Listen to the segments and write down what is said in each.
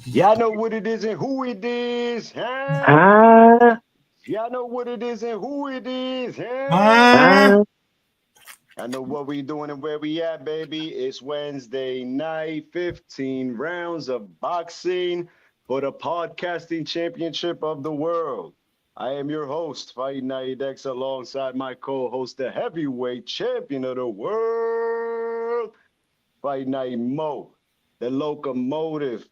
Y'all know what it is and who it is, huh? Ah, Y'all know what it is and who it is, huh? Ah, ah. I know what we doing and where we at, baby. It's Wednesday night, 15 rounds of boxing for the podcasting championship of the world. I am your host, Fight Night X, alongside my co-host, the heavyweight champion of the world, Fight Night Mo, the locomotive,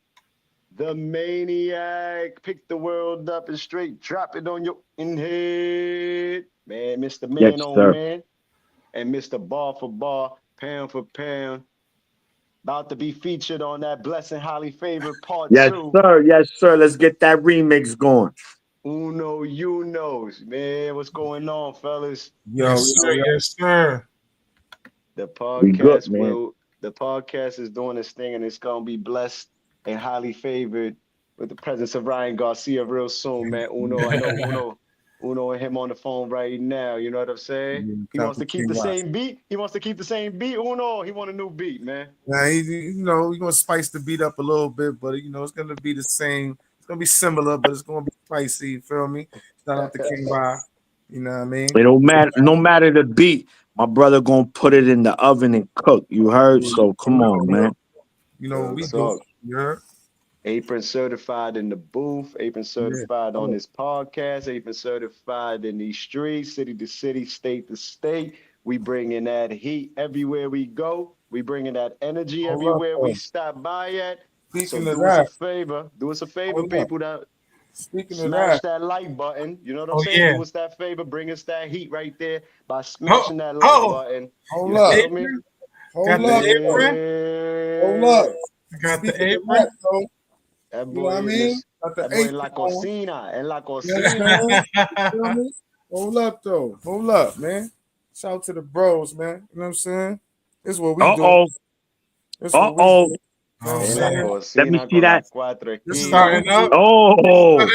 the maniac. Pick the world up and straight drop it on your head. Man, Mr. Yes, Man on sir. Man and Mr. Bar for Bar, Pound for Pound, about to be featured on that Blessing Highly Favored Part Yes, 2. sir. Yes, sir. Let's get that remix going. Uno, you knows, man. What's going on, fellas? yes, sir. Yes, sir. The We good, podcast man. will, the podcast is doing its thing and it's going to be blessed and highly favored with the presence of Ryan Garcia real soon, man. Uno, I know Uno and him on the phone right now. You know what I'm saying? He wants to keep the same beat. He wants to keep the same beat. Uno, he want a new beat, man. Now, he's gonna spice the beat up a little bit, but it's gonna be the same. It's gonna be similar, but it's gonna be spicy. You feel me? Shout out to King Ra. You know what I mean? It don't matter. No matter the beat, my brother gonna put it in the oven and cook. You heard? So come on, man. You know what Real we do. talk. Yeah. Apron certified in the booth, Apron Yeah. certified on this podcast, Apron certified in these streets, city to city, state to state. We bringing that heat everywhere we go. We bringing that energy Hold up, everywhere we though. stop by at. So Speaking of do us a that, favor. Do us a favor, hold up. people. That Speaking of smash that, that like button. You know what I'm oh saying? yeah. Do us that favor. Bring us that heat right there by Oh, smashing that like oh, button. hold You up. feel me? Apron. Hold Yeah. up, though. Hold up. Got the That apron. Speaking of that, though, you know what I boy in mean? this. Got the That boy in La apron on. Cocina. En La You know what I'm Cocina. saying? You feel me? Hold up, though. Hold up, man. Shout out to the bros, man. You know what I'm saying? This is what we Uh do. oh. This is Uh what we do. oh. You know what I'm En La saying? Let me Cocina see con la that. cuatro This is esquinas. what we do. Oh.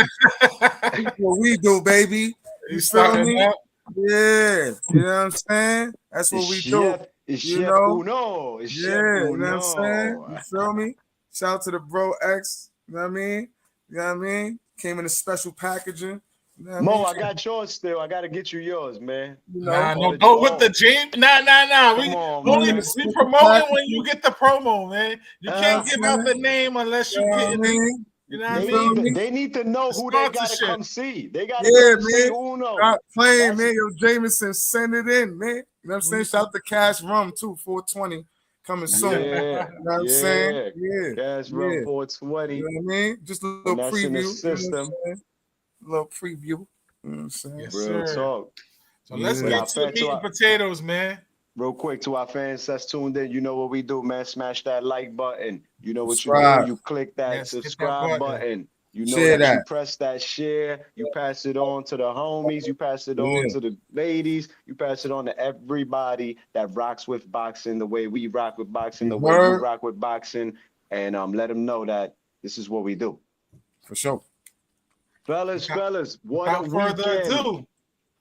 This is what we do, baby. You He's feel starting me? up. Yeah. You know what I'm saying? That's what we do. It's You Chef know? Uno. It's Yeah, Chef you know what I'm saying? You Uno. feel me? Shout out to the bro X. You know what I mean? You know what I mean? Came in a special packaging. You know what I Mo, mean? I got yours still. I gotta get you yours, man. You know, Nah, All no, the go with the oh, James. Nah. come on, came Only in a man. we special promoting when you packaging. get the promo, man. You You know what I'm can't give out saying? the name unless You you know get what I the, mean? you know what I You They feel need mean? to, me? they need to know The who they gotta sponsorship. come see. They gotta Yeah, come see man. Uno. Stop playing, That's man. Yo, Jameson, send it in, man. You know what I'm saying? Shout out to Cash Rum, too, 420 coming soon. You yeah, know what I'm saying? yeah. Yeah, Cash Run yeah. You 420, know what I mean? Just a little and that's in preview. the You know what I'm system. saying? A little preview. You know what I'm saying? Yes, Real sir. talk. So let's But Yeah. get to the meat and potatoes, man. real quick to our fans that's tuned in, you know what we do, man. Smash that like button. You know what you do. Subscribe. You click that Yes, hit that subscribe button. button. You know Share that you that. press that share. You pass it on to the homies. You pass it on Yeah. to the ladies. You pass it on to everybody that rocks with boxing the way we rock with boxing, the You way you heard? rock with boxing, and let them know that this is what we do. For sure. Fellas, what a Without further weekend. ado,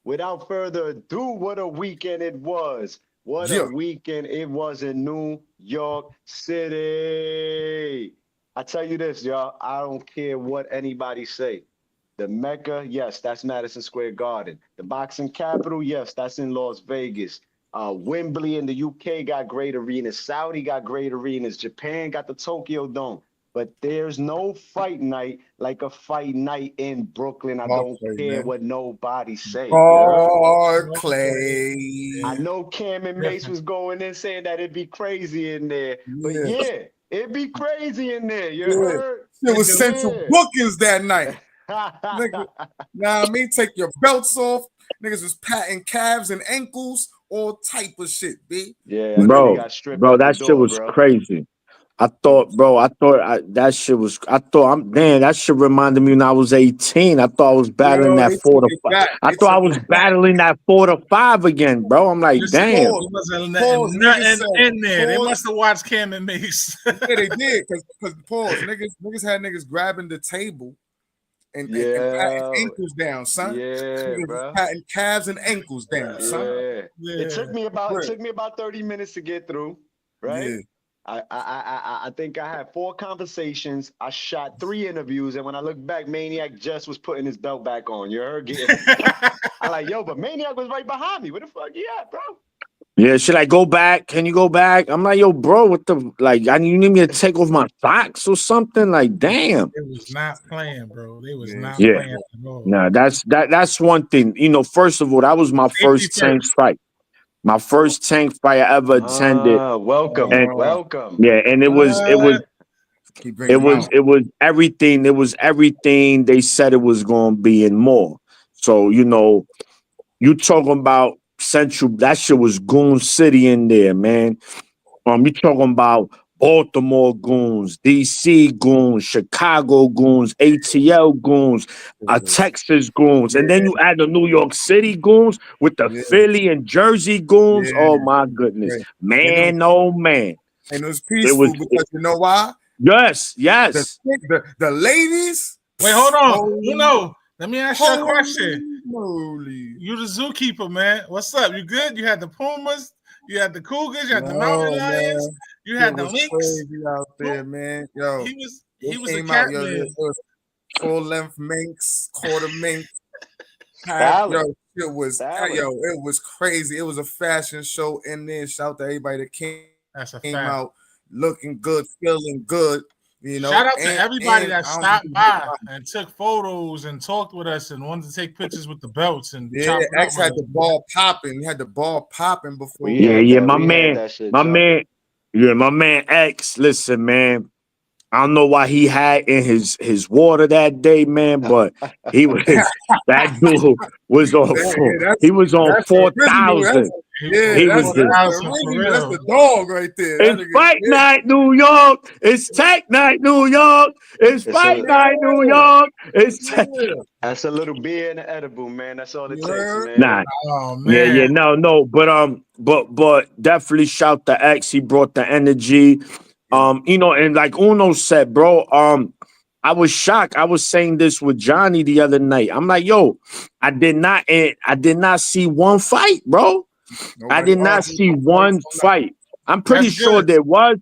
Without further ado, what a weekend it was. What a Yeah. weekend it was in New York City. I tell you this, y'all, I don't care what anybody say. The Mecca, yes, that's Madison Square Garden. The boxing capital, yes, that's in Las Vegas. Wembley in the UK got great arenas. Saudi got great arenas. Japan got the Tokyo Dome. But there's no fight night like a fight night in Brooklyn. I don't Barclay, care man. what nobody say. You heard? Barclay. I know Cam and Mace was going in saying that it'd be crazy in there. But Yeah. yeah, it'd be crazy in there. You Yeah. heard? It was central Yeah. bookings that night. Nigga, nah, I mean, take your belts off. Niggas was patting calves and ankles, all type of shit, B. Yeah, But and then they Bro, got stripped bro, at the that shit door, was bro. crazy. That shit was. That shit reminded me when I was 18. I thought I was battling yo, that they four took to it five. back. I They thought I took was it back. battling that 4 to 5 again, bro. I'm like, listen, damn. Pause. there wasn't Pause. nothing Niggas said, in there. They pause. must have watched Cam and Mace. Yeah, they did. Because pause. Niggas had niggas grabbing the table and patting Yeah, ankles down, son. yeah, Niggas was bro. patting calves and ankles down, son. Yeah. It Yeah. took me about 30 minutes to get through, right? Yeah. I think I had 4 conversations. I shot 3 interviews, and when I look back, Maniac just was putting his belt back on. You heard? I'm like, yo, but Maniac was right behind me. Where the fuck you at, bro? Yeah, should I go back? Can you go back? I'm like, yo, bro, what the like? You need me to take off my socks or something? Like, damn. It was not playing, bro. They was Yeah. not Yeah. playing at all. Nah, that's one thing. You know, first of all, that was my Safety first tank first. fight. My first tank fight I ever attended. Welcome, And welcome. yeah, and What? He bring him out. it was everything. It was everything they said it was gonna be and more. So, you know, you talking about Central, that shit was Goon City in there, man. You talking about Baltimore goons, DC goons, Chicago goons, ATL goons, Texas goons, and then Yeah, you add the New York City goons with the yeah, Philly and Jersey goons. yeah. Oh my goodness, Right. man! Oh man, And it was it was peaceful because you know why? yes, The yes. the ladies. Wait, hold on. Holy, You know, let me ask you a holy question. moly. You the zookeeper, man. What's up? You good? You had the Pumas, you had the Cougars, you had the Mountain No, Lions, man. you It had the was Lynx. crazy out there, man. Yo, He was it a came cat out, yo. man. It was full length minks, quarter mink, half, Valid. yo. Valid. It was crazy. It was a fashion show in there. Shout out to everybody that That's a came fact. out looking good, feeling good. You know, Shout out to everybody that I don't stopped think- by and took photos and talked with us and wanted to take pictures with the belts and Yeah, chop it up X with had us. the ball popping. He had the ball popping before. We Yeah, had yeah, that. my We had man, that shit, my Joe. man, yeah, my man X. Listen, man. I don't know why he had in his water that day, man, but he was that dude was on he was on That's the original. 4,000. He That's was the just For original. That's real. the dog right there. That it's nigga, fight night, New York. It's tech night, New York. It's It's fight a night, New York. It's tech. yeah. that's a little beer and an edible, man. That's all it You takes, heard? man. Nah, Oh yeah, man. yeah, no, but definitely shout to X. He brought the energy. You know, and like Uno said, bro, I was shocked. I was saying this with Johnny the other night. I'm like, yo, I did not see one fight, bro. I Nobody did not arguing see about fights one all night. fight. I'm pretty That's sure good. there was,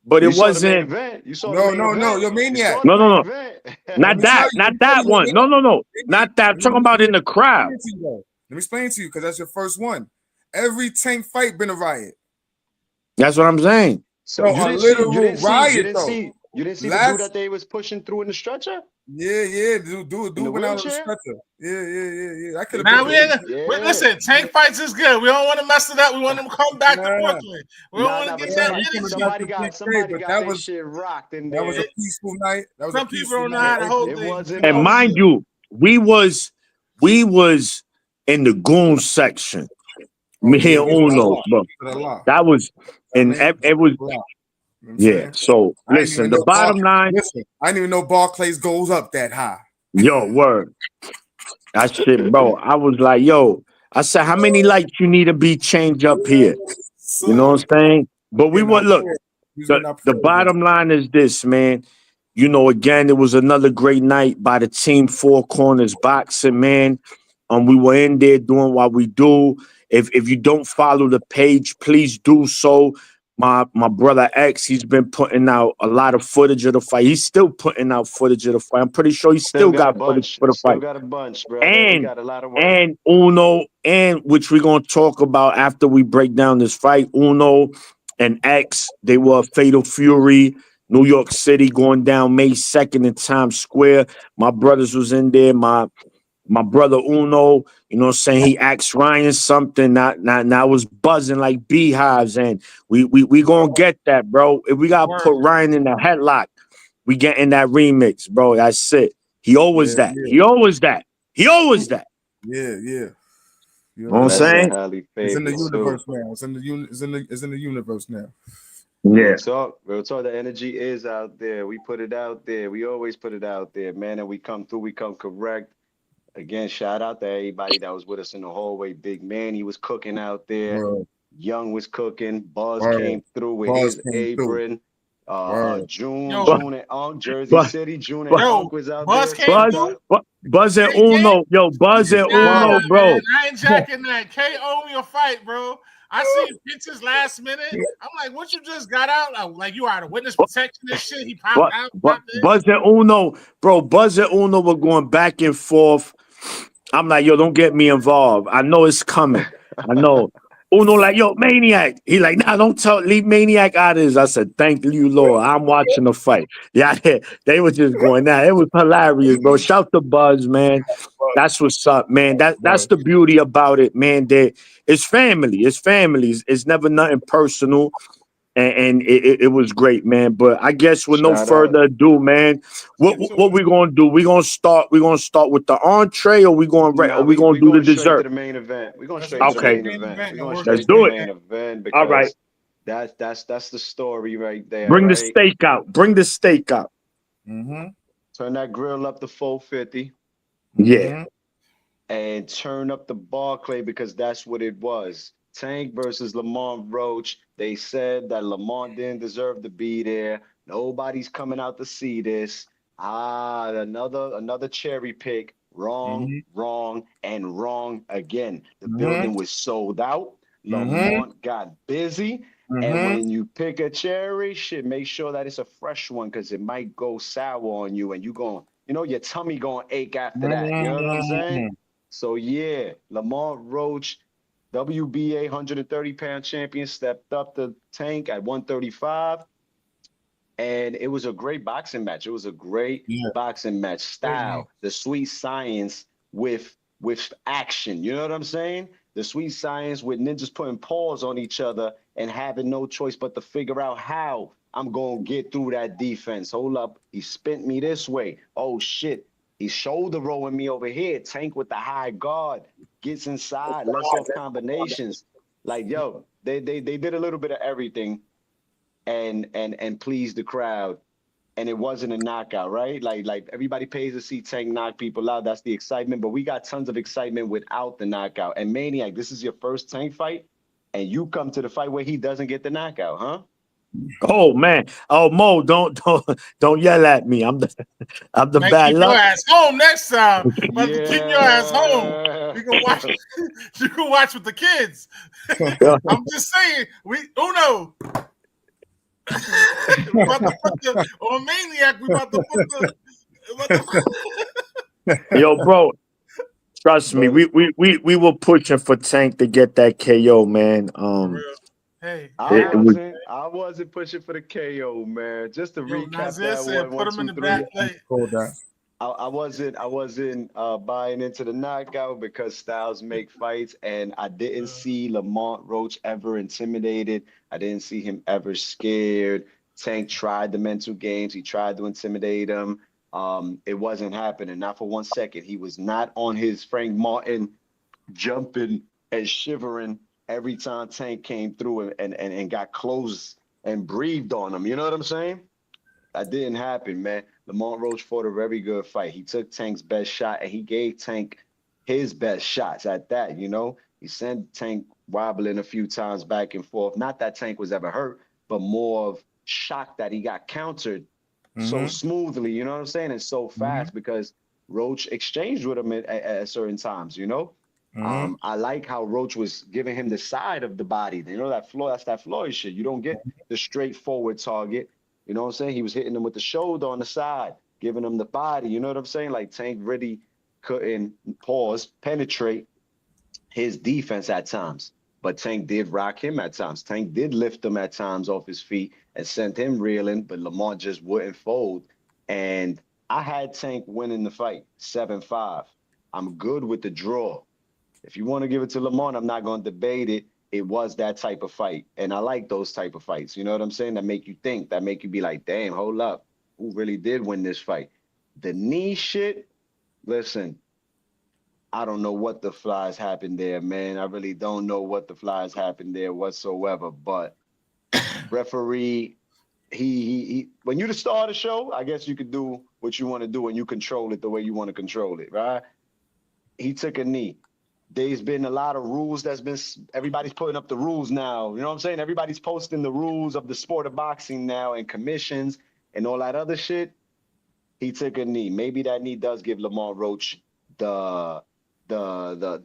but You it saw the main wasn't. event. You saw the No, main no, event. you're You maniac. saw the No, no, main no, event. not that, not that one. No, no, no, not that. I'm talking about in the crowd. Let me explain to you because that's your first one. Every tank fight been a riot. That's what I'm saying. So No, you a didn't see. literal riot though. You didn't see the dude Last, that they was pushing through in the stretcher dude in the went out on the wheelchair. stretcher. Yeah. I could have Now been. wait, listen, tank fights is good. We don't want to mess it up. We want them to come back to Nah. Brooklyn. We don't want to But get that we energy. coming back to somebody but got that their was shit rocked in that was there. a peaceful night. That was Some a people peaceful don't know night. how to hold It things. wasn't. And mind you, we was in the goon section. Oh, Me yeah, and we said a Uno, lot. bro. We said a lot. That was, I and mean, it was, a lot. You know what I'm yeah. saying? So I didn't listen, even the know bottom line, Listen, I didn't even know Barclays goes up that high. yo, word. That shit, bro. I was like, yo, I said, how many lights you need to be changed up here? You know what I'm saying? But we would look. The bottom line is this, man. You know, again, it was another great night by the Team Four Corners Boxing, man. We were in there doing what we do. If you don't follow the page, please do so. My brother X, he's been putting out a lot of footage of the fight. He's still putting out footage of the fight. I'm pretty sure he still got footage for the Still fight. got a bunch, brother. We got a lot of work. And Uno, and which we're gonna talk about after we break down this fight. Uno and X, they were a Fatal Fury, New York City, going down May 2nd in Times Square. My brothers was in there. My brother Uno, you know what I'm saying? He asked Ryan something. Now was buzzing like beehives. And we gonna get that, bro. If we gotta put Ryan in the headlock, we getting that remix, bro. That's it. He always that. He always that. He always that. Yeah. You know what I'm saying? It's in the universe now. It's in the universe now. Yeah. Real talk. The energy is out there. We put it out there. We always put it out there, man. And we come through. We come correct. Again, shout out to everybody that was with us in the hallway. Big Man, he was cooking out there. Young was cooking. Buzz came through with his apron. June and Jersey City. June and Unk was out Buzz there. came through. Buzz and Uno. Yo, Buzz and Uno, bro. Man, I ain't jacking that. K owe me a fight, bro. I see pictures last minute. I'm like, what you just got out? Like you are the witness protection and shit. He popped out. But Buzz and Uno, bro, Buzz and Uno were going back and forth. I'm like, yo, don't get me involved. I know it's coming. I know. Uno like, yo, Maniac. He like, nah, don't leave Maniac out of this. I said, thank you, Lord. I'm watching the fight. Yeah, they were just going now. It was hilarious, bro. Shout to Buzz, man. That's what's up, man. That's the beauty about it, man. That it's family. It's families. It's never nothing personal. And it was great, man. But I guess with no Shout out. further ado, man, what we gonna do? We gonna start with the entree, or we Nah, we gonna we do the going straight to dessert? the main event. We're going Let's straight go to the straight Okay, main to the main event. event We're and going work let's straight our to the do way it. main back. event All right, because that's the story right there, bring the right? steak out. Bring the steak out. Mm-hmm. Turn that grill up to 450 Yeah. Mm-hmm. and turn up the Barclay because that's what it was. Tank versus Lamont Roach. They said that Lamont didn't deserve to be there. Nobody's coming out to see this. Another cherry pick. Wrong, Mm-hmm. wrong, and wrong again. The Mm-hmm. building was sold out. Mm-hmm. Lamont got busy. And Mm-hmm. when you pick a cherry, shit, make sure that it's a fresh one because it might go sour on you and your tummy gonna ache after that. You know what I'm saying? Mm-hmm. So yeah, Lamont Roach, WBA 130-pound champion, stepped up the Tank at 135, and it was a great boxing match. It was a great Yeah. boxing match Great man. style, the sweet science with action. You know what I'm saying? The sweet science with ninjas putting paws on each other and having no choice but to figure out how I'm gonna get through that defense. Hold up, he spent me this way. Oh shit, he's shoulder rolling me over here. Tank with the high guard gets inside, lets off combinations. Like yo, they did a little bit of everything and please the crowd. And it wasn't a knockout, right? Like everybody pays to see Tank knock people out. That's the excitement. But we got tons of excitement without the knockout. And Maniac, this is your first Tank fight, and you come to the fight where he doesn't get the knockout, huh? Oh man. Oh Mo, don't yell at me. I'm the Man, bad keep your luck. ass home next time. But to keep your ass home, Yeah. you can watch. You can watch with the kids. I'm just saying, Uno. We about to put on Maniac. We about to put the. Yo, bro. Trust me, But we were pushing for Tank to get that KO, man. For real. Hey, I It was wasn't. I wasn't pushing for the KO, man. Just to yo, recap Nazir that said, one, put one, him in two, the three. back plate. Hold that. I wasn't buying into the knockout because styles make fights, and I didn't see Lamont Roach ever intimidated. I didn't see him ever scared. Tank tried the mental games. He tried to intimidate him. It wasn't happening, not for 1 second. He was not on his Frank Martin jumping and shivering every time Tank came through and got close and breathed on him. You know what I'm saying? That didn't happen, man. Lamont Roach fought a very good fight. He took Tank's best shot and he gave Tank his best shots at that, you know? He sent Tank wobbling a few times back and forth. Not that Tank was ever hurt, but more of shock that he got countered so Mm-hmm. smoothly, you know what I'm saying? And so fast because Roach exchanged with him at certain times, you know? Mm-hmm. I like how Roach was giving him the side of the body. You know, that's that Floyd shit. You don't get the straightforward target. You know what I'm saying? He was hitting him with the shoulder on the side, giving him the body. You know what I'm saying? Like Tank really couldn't penetrate his defense at times. But Tank did rock him at times. Tank did lift him at times off his feet and sent him reeling, but Lamont just wouldn't fold. And I had Tank winning the fight 7-5. I'm good with the draw. If you want to give it to Lamont, I'm not going to debate it. It was that type of fight. And I like those type of fights. You know what I'm saying? That make you think, that make you be like, damn, hold up. Who really did win this fight? The knee shit, listen, I don't know what the flies happened there, man. I really don't know what the flies happened there whatsoever. But referee, he when you the star of the show, I guess you could do what you want to do and you control it the way you want to control it, right? He took a knee. There's been a lot of rules everybody's putting up the rules now. You know what I'm saying? Everybody's posting the rules of the sport of boxing now and commissions and all that other shit. He took a knee. Maybe that knee does give Lamont Roach the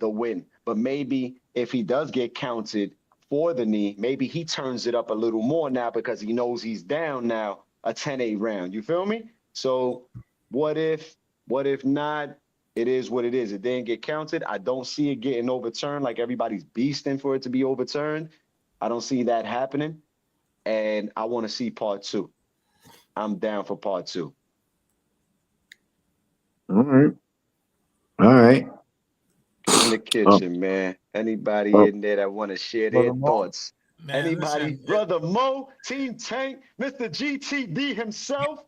win. But maybe if he does get counted before the knee, maybe he turns it up a little more now because he knows he's down now, a 10-8 round. You feel me? So what if not? It is what it is. It didn't get counted. I don't see it getting overturned like everybody's beasting for it to be overturned. I don't see that happening. And I want to see part 2. I'm down for part 2. All right. All right. In the kitchen, man. Anybody in there that want to share their thoughts? Man, Anybody? listen, Brother Mo, Team Tank, Mr. GTD himself.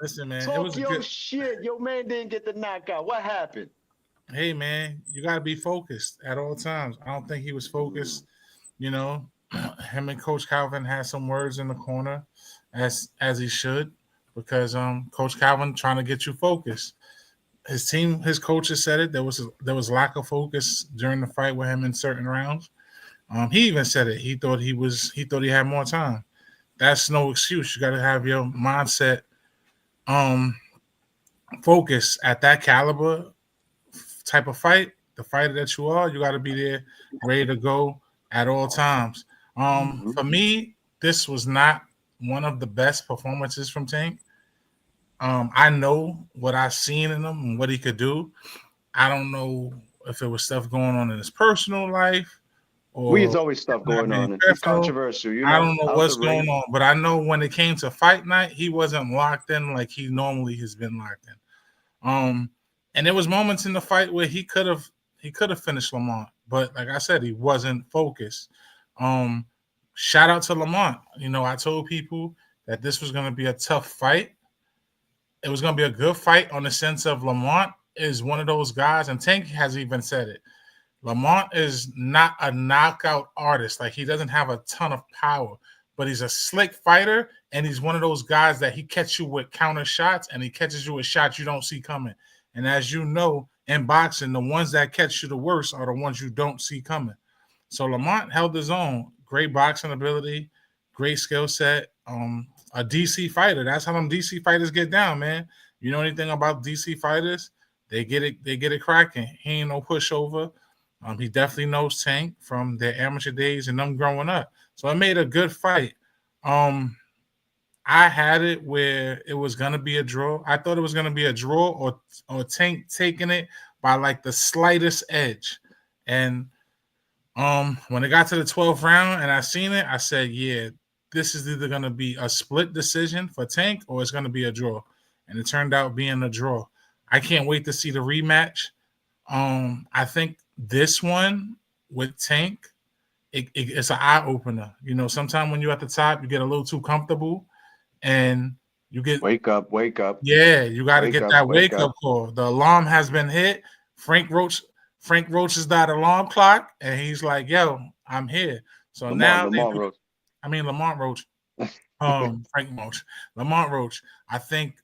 listen, man. It Talk was a your good. shit. Your man didn't get the knockout. What happened? Hey, man, you got to be focused at all times. I don't think he was focused. You know, him and Coach Calvin had some words in the corner, as he should, because Coach Calvin trying to get you focused. His team, his coaches said it. There was lack of focus during the fight with him in certain rounds. He even said it. He thought he had more time. That's no excuse. You got to have your mindset focus at that caliber type of fight. The fighter that you are, you got to be there, ready to go at all times. For me, this was not one of the best performances from Tank. I know what I've seen in him and what he could do. I don't know if it was stuff going on in his personal life or There's always stuff not going being on. He's careful. controversial, I don't know out the what's ring. going on, but I know when it came to fight night, he wasn't locked in like he normally has been locked in. And there was moments in the fight where he could have finished Lamont, but like I said, he wasn't focused. Shout out to Lamont. You know, I told people that this was going to be a tough fight. It was going to be a good fight on the sense of Lamont is one of those guys, and Tank has even said it. Lamont is not a knockout artist. Like, he doesn't have a ton of power, but he's a slick fighter, and he's one of those guys that he catches you with counter shots, and he catches you with shots you don't see coming. And as you know, in boxing, the ones that catch you the worst are the ones you don't see coming. So Lamont held his own. Great boxing ability, great skill set. A DC fighter. That's how them DC fighters get down, man. You know anything about DC fighters? They get it cracking. He ain't no pushover. He definitely knows Tank from their amateur days and them growing up. So it made a good fight. I had it where it was gonna be a draw. I thought it was gonna be a draw or Tank taking it by like the slightest edge. And when it got to the 12th round and I seen it, I said, yeah, this is either gonna be a split decision for Tank or it's gonna be a draw. And it turned out being a draw. I can't wait to see the rematch. I think this one with Tank, it's an eye opener. You know, sometimes when you're at the top, you get a little too comfortable, and you get wake up. Yeah, you got to get that wake up call. The alarm has been hit. Frank Roach is that alarm clock, and he's like, "Yo, I'm here." So Lamont Roach. Frank Roach, Lamont Roach. I think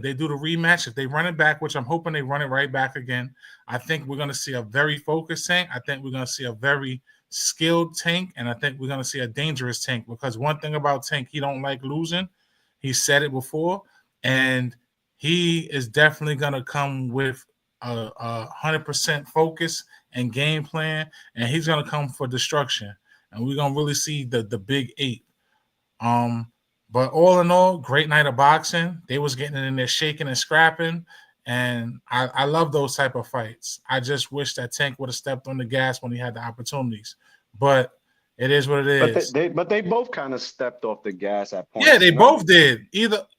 they do the rematch, if they run it back, which I'm hoping they run it right back again, I think we're going to see a very focused Tank. I think we're going to see a very skilled Tank, and I think we're going to see a dangerous Tank, because one thing about Tank, he don't like losing. He said it before, and he is definitely going to come with a 100% focus and game plan, and he's going to come for destruction, and we're going to really see the big 8. But all in all, great night of boxing. They was getting in there shaking and scrapping, and I love those type of fights. I just wish that Tank would have stepped on the gas when he had the opportunities. But it is what it is. But they both kind of stepped off the gas at points. Yeah, they both did.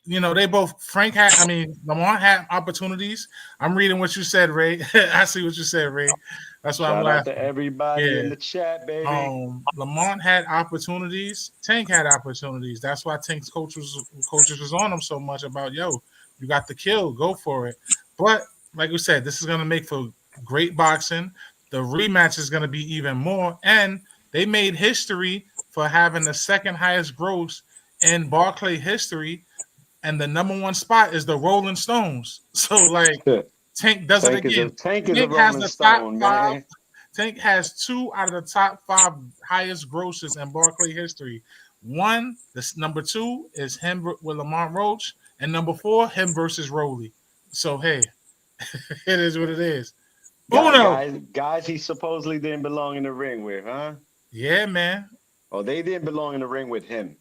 Lamont had opportunities. I'm reading what you said, Ray. I see what you said, Ray. That's why I'm laughing. Shout out to everybody in the chat, baby. Lamont had opportunities. Tank had opportunities. That's why Tank's coaches was on him so much about, yo, you got the kill, go for it. But like we said, this is going to make for great boxing. The rematch is going to be even more, and they made history for having the second highest gross in Barclay history, and the number 1 spot is the Rolling Stones. So, like, Tank does it again. Tank is a Rolling Stone, man. Tank has 2 out of the top 5 highest grosses in Barclay history. Number 2 is him with Lamont Roach, and number 4, him versus Rowley. So, hey, it is what it is. Uno. Guys, he supposedly didn't belong in the ring with, huh? Yeah, man. Oh, they didn't belong in the ring with him.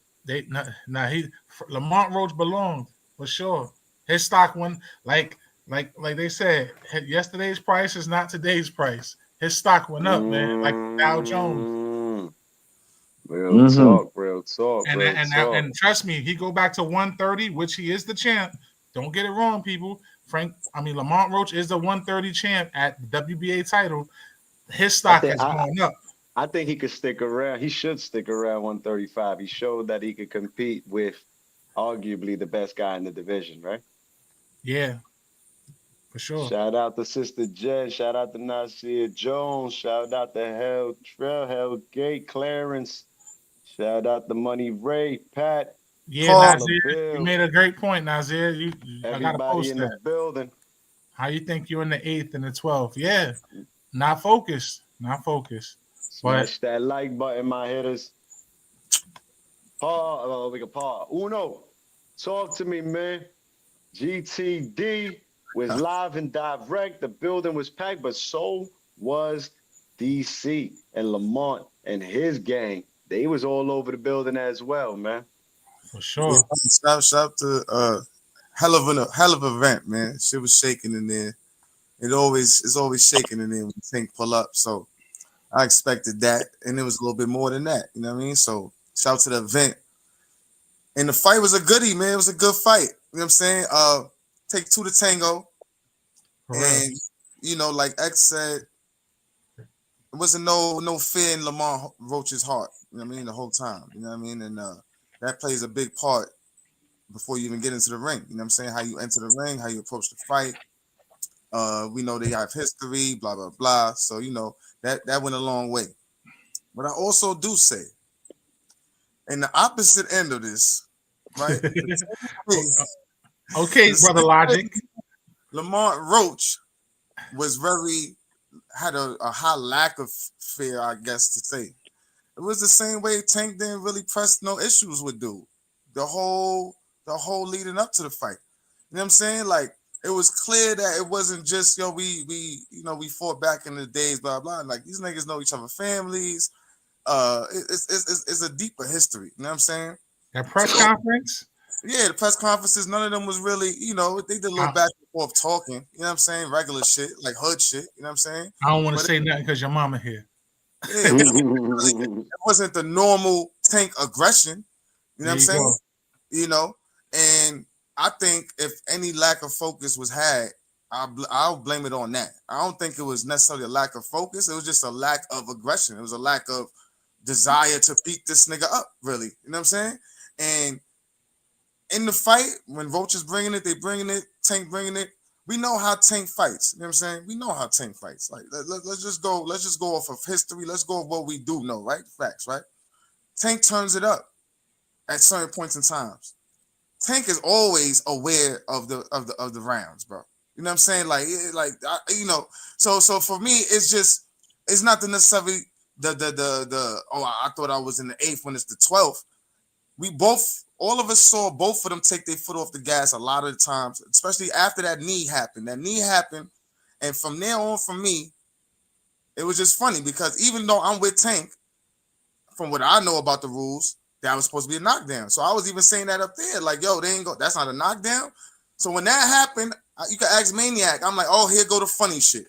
Lamont Roach belonged for sure. His stock went like they said. Yesterday's price is not today's price. His stock went up, man. Like Dow Jones. Mm, real Mm-hmm. talk, real talk, And real and talk. and trust me, he go back to 130, which he is the champ. Don't get it wrong, people. Lamont Roach is the 130 champ at the WBA title. His I stock think has I, gone up. I think he could stick around. He should stick around 135. He showed that he could compete with arguably the best guy in the division, right? Yeah, for sure. Shout out to Sister Jen. Shout out to Nasir Jones. Shout out to Hell Gate Clarence. Shout out to Money Ray, Pat, Yeah, Paul, Dollar Nazir, you Bill, made a great point, Nazir. I gotta everybody post in the that. building. How you think you're in the 8th and the 12th? Yeah, not focused, not focused. But Smash that like button, my hitters. Paul, we can Paul. Uno, talk to me, man. GTD was live and direct. The building was packed, but so was DC and Lamont and his gang. They was all over the building as well, man. for sure. shout to hell of an event, man. Shit was shaking in there. It's always shaking in there when Tank pull up. So I expected that, and it was a little bit more than that. You know what I mean? So shout to the event. And the fight was a goodie, man. It was a good fight. You know what I'm saying? Take two to tango. For real. And like X said, there wasn't no fear in Lamar Roach's heart. You know what I mean? The whole time. You know what I mean? And that plays a big part before you even get into the ring. You know what I'm saying? How you enter the ring, how you approach the fight. We know they have history, blah, blah, blah. So, that went a long way. But I also do say, in the opposite end of this, right? Okay, brother Logic. Lamar Roach had a high lack of fear, I guess to say. It was the same way Tank didn't really press no issues with dude. The whole leading up to the fight. You know what I'm saying? Like, it was clear that it wasn't just we fought back in the days, blah blah. Like, these niggas know each other families. It's a deeper history. You know what I'm saying? That press conference? Yeah, the press conferences, none of them was really, they did a little back and forth talking, you know what I'm saying? Regular shit, like hood shit, you know what I'm saying? I don't want to say nothing because your mama here. Yeah, it wasn't the normal Tank aggression, you know what I'm saying? And I think if any lack of focus was had, I'll blame it on that. I don't think it was necessarily a lack of focus. It was just a lack of aggression. It was a lack of desire to beat this nigga up, really, you know what I'm saying? And in the fight, when Roach is bringing it, they bringing it, Tank bringing it. We know how Tank fights. You know what I'm saying? We know how Tank fights. Like, let's just go off of history. Let's go of what we do know, right? Facts, right? Tank turns it up at certain points in times. Tank is always aware of the rounds, bro. You know what I'm saying? So for me, it's not the necessarily I thought I was in the 8th when it's the 12th. All of us saw both of them take their foot off the gas a lot of the times, especially after that knee happened. And from there on, for me, it was just funny because even though I'm with Tank, from what I know about the rules, that was supposed to be a knockdown. So I was even saying that up there, like, yo, that's not a knockdown. So when that happened, you can ask Maniac. I'm like, oh, here go the funny shit.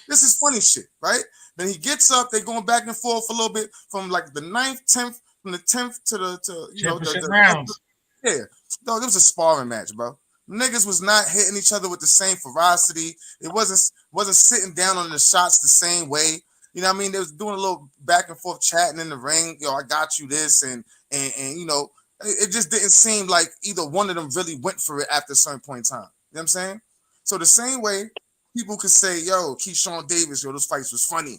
This is funny shit, right? Then he gets up, they're going back and forth a little bit from like the 9th, 10th, from the 10th to the rounds. Yeah. No, it was a sparring match, bro. Niggas was not hitting each other with the same ferocity. It wasn't sitting down on the shots the same way. You know what I mean? They was doing a little back and forth chatting in the ring. Yo, I got you this, and it just didn't seem like either one of them really went for it after a certain point in time. You know what I'm saying? So the same way people could say, yo, Keyshawn Davis, yo, those fights was funny.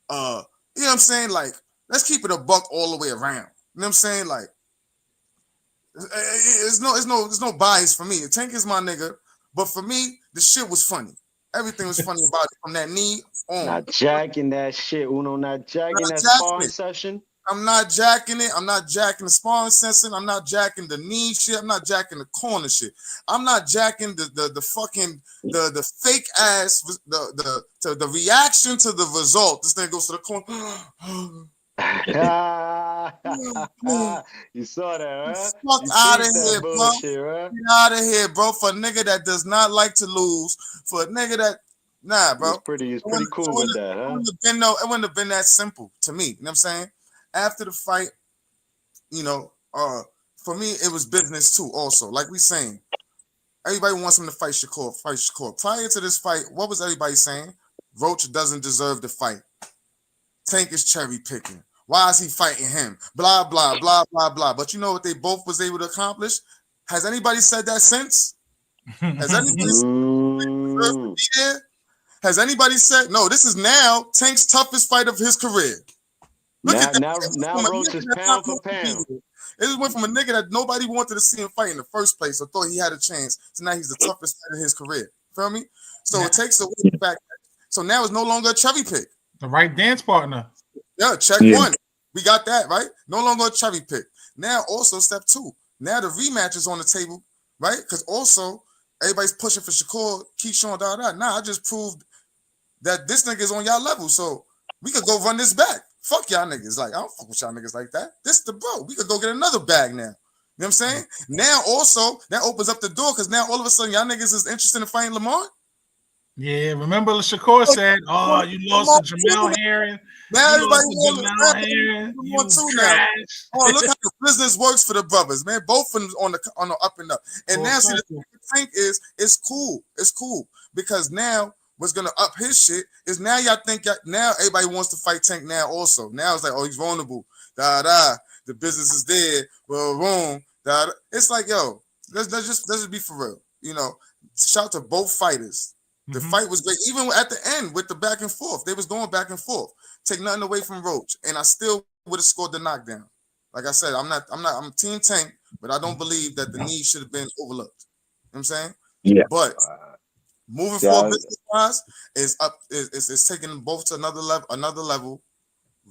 You know what I'm saying? Like, let's keep it a buck all the way around. You know what I'm saying? Like, it's no bias for me. Tank is my nigga, but for me, the shit was funny. Everything was funny about it from that knee on. Not jacking that shit, Uno. Not jacking that sparring session. I'm not jacking it. I'm not jacking the sparring session. I'm not jacking the knee shit. I'm not jacking the corner shit. I'm not jacking the fucking the fake ass the reaction to the result. This thing goes to the corner. You saw that, huh? Fuck You out of peeped here, that bro. bullshit, huh? Get out of here, bro. For a nigga that does not like to lose, for a nigga that bro. It's pretty cool with that, huh? It wouldn't have been that simple to me. You know what I'm saying? After the fight, you know, for me, it was business too, also. Like we saying, everybody wants him to fight Shakur. Prior to this fight, what was everybody saying? Roach doesn't deserve the fight. Tank is cherry picking. Why is he fighting him? Blah, blah, blah, blah, blah. But you know what they both was able to accomplish? Has anybody said that since? Has anybody said Has anybody said, no, this is now Tank's toughest fight of his career? Look at that. Now Roach is pound for pound. It just went from a nigga that nobody wanted to see him fight in the first place or thought he had a chance to now he's the toughest fighter in his career. Feel me? So it takes away the fact that, so now it's no longer a cherry pick. The right dance partner. Yeah, check one. We got that, right? No longer a cherry pick. Now also step two. Now the rematch is on the table, right? Because also everybody's pushing for Shakur, Keyshawn, Nah, I just proved that this nigga is on y'all level. So we could go run this back. Fuck y'all niggas. Like, I don't fuck with y'all niggas like that. This the bro. We could go get another bag now. You know what I'm saying? Now also, that opens up the door because now all of a sudden y'all niggas is interested in fighting Lamar. Yeah, remember Shakur said, "Oh, you lost to Jamel Herring." Now everybody wants to now. Oh, look how the business works for the brothers, man. Both of them on the up and up. And now see the thing is, it's cool. It's cool because now what's gonna up his shit is now y'all think now everybody wants to fight Tank now also. Now it's like, oh, he's vulnerable. The business is dead. Well, boom. It's like, yo, let's just be for real. You know, shout out to both fighters. The fight was great, even at the end with the back and forth. They was going back and forth. Take nothing away from Roach, and I still would have scored the knockdown. Like I said, I'm Team Tank, but I don't believe that the knee should have been overlooked. You know what I'm saying? Yeah. But moving forward, business wise, is taking both to another level.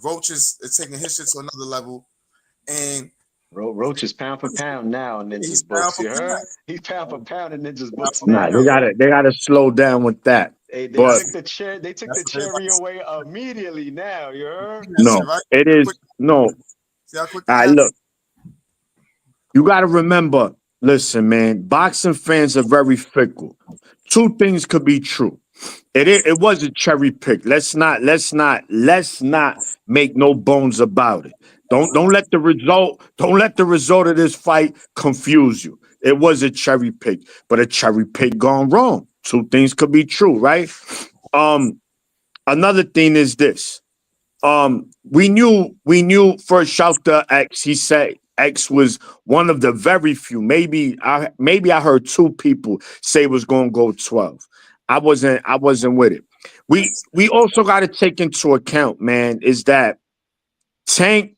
Roach is taking his shit to another level, and Roach is pound for pound now in Ninja's books. You heard? He's pound for pound in Ninja's books now. They gotta slow down with that. They took the cherry away immediately now. You heard? No, it is no. All right, look. You gotta remember. Listen, man. Boxing fans are very fickle. Two things could be true. It was a cherry pick. Let's not make no bones about it. Don't let the result of this fight confuse you. It was a cherry pick, but a cherry pick gone wrong. Two things could be true, right? Another thing is this. We knew first shout to X. He said X was one of the very few. Maybe I heard two people say it was gonna go 12. I wasn't with it. We also got to take into account, man, is that Tank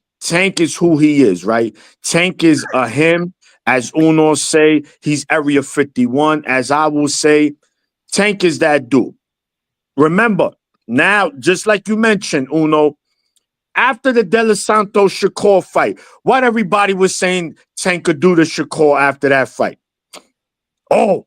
is who he is, right? Tank is a him, as Uno say, he's Area 51. As I will say, Tank is that dude. Remember, now, just like you mentioned, Uno, after the De Los Santos Shakur fight, what everybody was saying Tank could do to Shakur after that fight. Oh,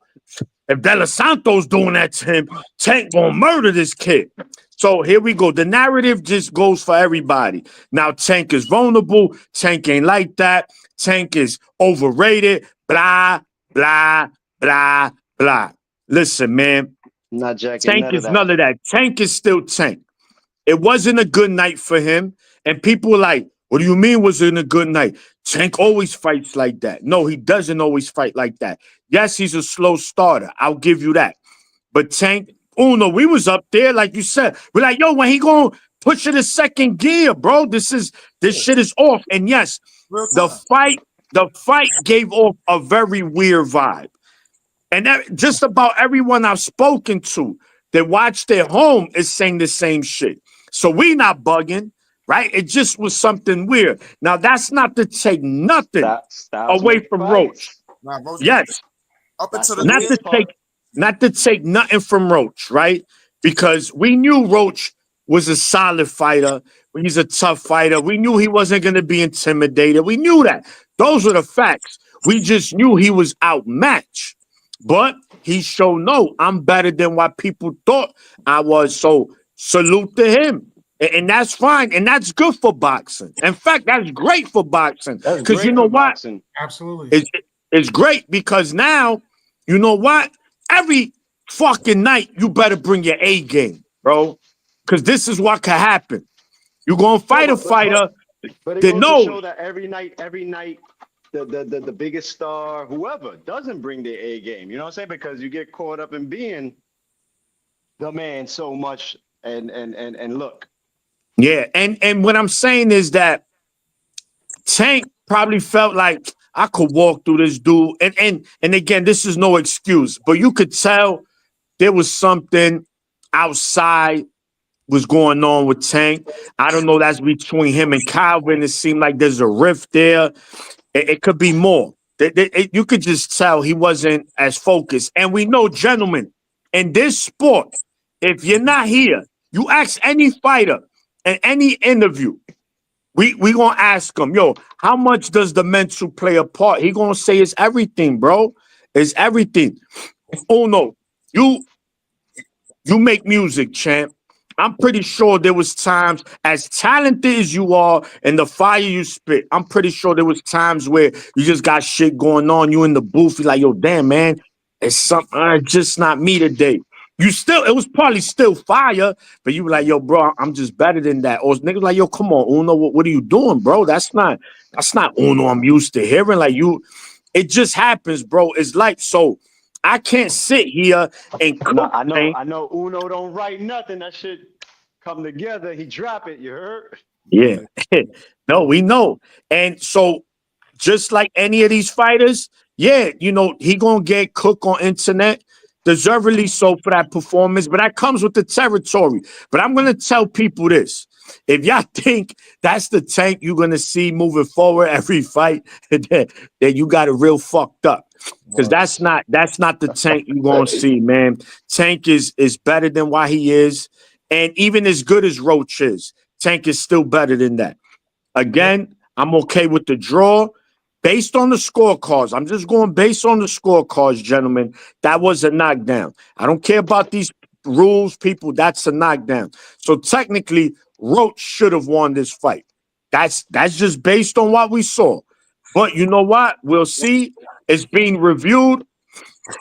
if De Los Santos doing that to him, Tank gonna murder this kid. So here we go. The narrative just goes for everybody. Now Tank is vulnerable. Tank ain't like that. Tank is overrated. Blah, blah, blah, blah. Listen, man. Not jacking Tank is none of that. Tank is still Tank. It wasn't a good night for him. And people were like, what do you mean wasn't a good night? Tank always fights like that. No, he doesn't always fight like that. Yes, he's a slow starter. I'll give you that. But Tank, Uno, we was up there, like you said. We're like, yo, when he gonna push it to second gear, bro? This shit is off. And yes, the fight gave off a very weird vibe. And that, just about everyone I've spoken to that watched their home is saying the same shit. So we not bugging, right? It just was something weird. Now, that's not to take nothing away from Roach. Yes. Up until the not to take nothing from Roach, right? Because we knew Roach was a solid fighter. He's a tough fighter. We knew he wasn't going to be intimidated. We knew that. Those were the facts. We just knew he was outmatched. But he showed no, I'm better than what people thought I was. So salute to him. And that's fine. And that's good for boxing. In fact, that's great for boxing. That's Because you great know for what? boxing. Absolutely. It's great because now, you know what? Every fucking night, you better bring your A game, bro. Because this is what could happen. You're going to fight a fighter But it that goes to knows. show that every night, the biggest star, whoever, doesn't bring their A game. You know what I'm saying? Because you get caught up in being the man so much and look. Yeah, and what I'm saying is that Tank probably felt like I could walk through this dude. And again, this is no excuse, but you could tell there was something outside was going on with Tank. I don't know, that's between him and Calvin. It seemed like there's a rift there. It could be more. You could just tell he wasn't as focused. And we know, gentlemen, in this sport, if you're not here, you ask any fighter in any interview, we gonna ask him, yo, how much does the mental play a part? He gonna say it's everything, bro. It's everything. Oh no, you make music, champ. I'm pretty sure there was times, as talented as you are and the fire you spit, I'm pretty sure there was times where you just got shit going on. You in the booth, you're like, yo, damn, man, it's something, just not me today. It was probably still fire, but you were like, yo, bro, I'm just better than that. Or niggas like, yo, come on, Uno, what are you doing, bro? That's not Uno I'm used to hearing. Like it just happens, bro. It's like, so I can't sit here and No, cook. I know Uno don't write nothing. That shit come together. He drop it, you heard? Yeah. No, we know. And so just like any of these fighters, yeah, he gonna get cooked on internet, deservedly so for that performance, but that comes with the territory. But I'm gonna tell people this. If y'all think that's the Tank you're gonna see moving forward every fight, then you got it real fucked up. Because that's not the Tank you're gonna see, man. Tank is better than what he is. And even as good as Roach is, Tank is still better than that. Again, I'm okay with the draw. Based on the scorecards, I'm just going based on the scorecards, gentlemen. That was a knockdown. I don't care about these rules, people. That's a knockdown. So technically, Roach should have won this fight. That's just based on what we saw. But you know what? We'll see. It's being reviewed.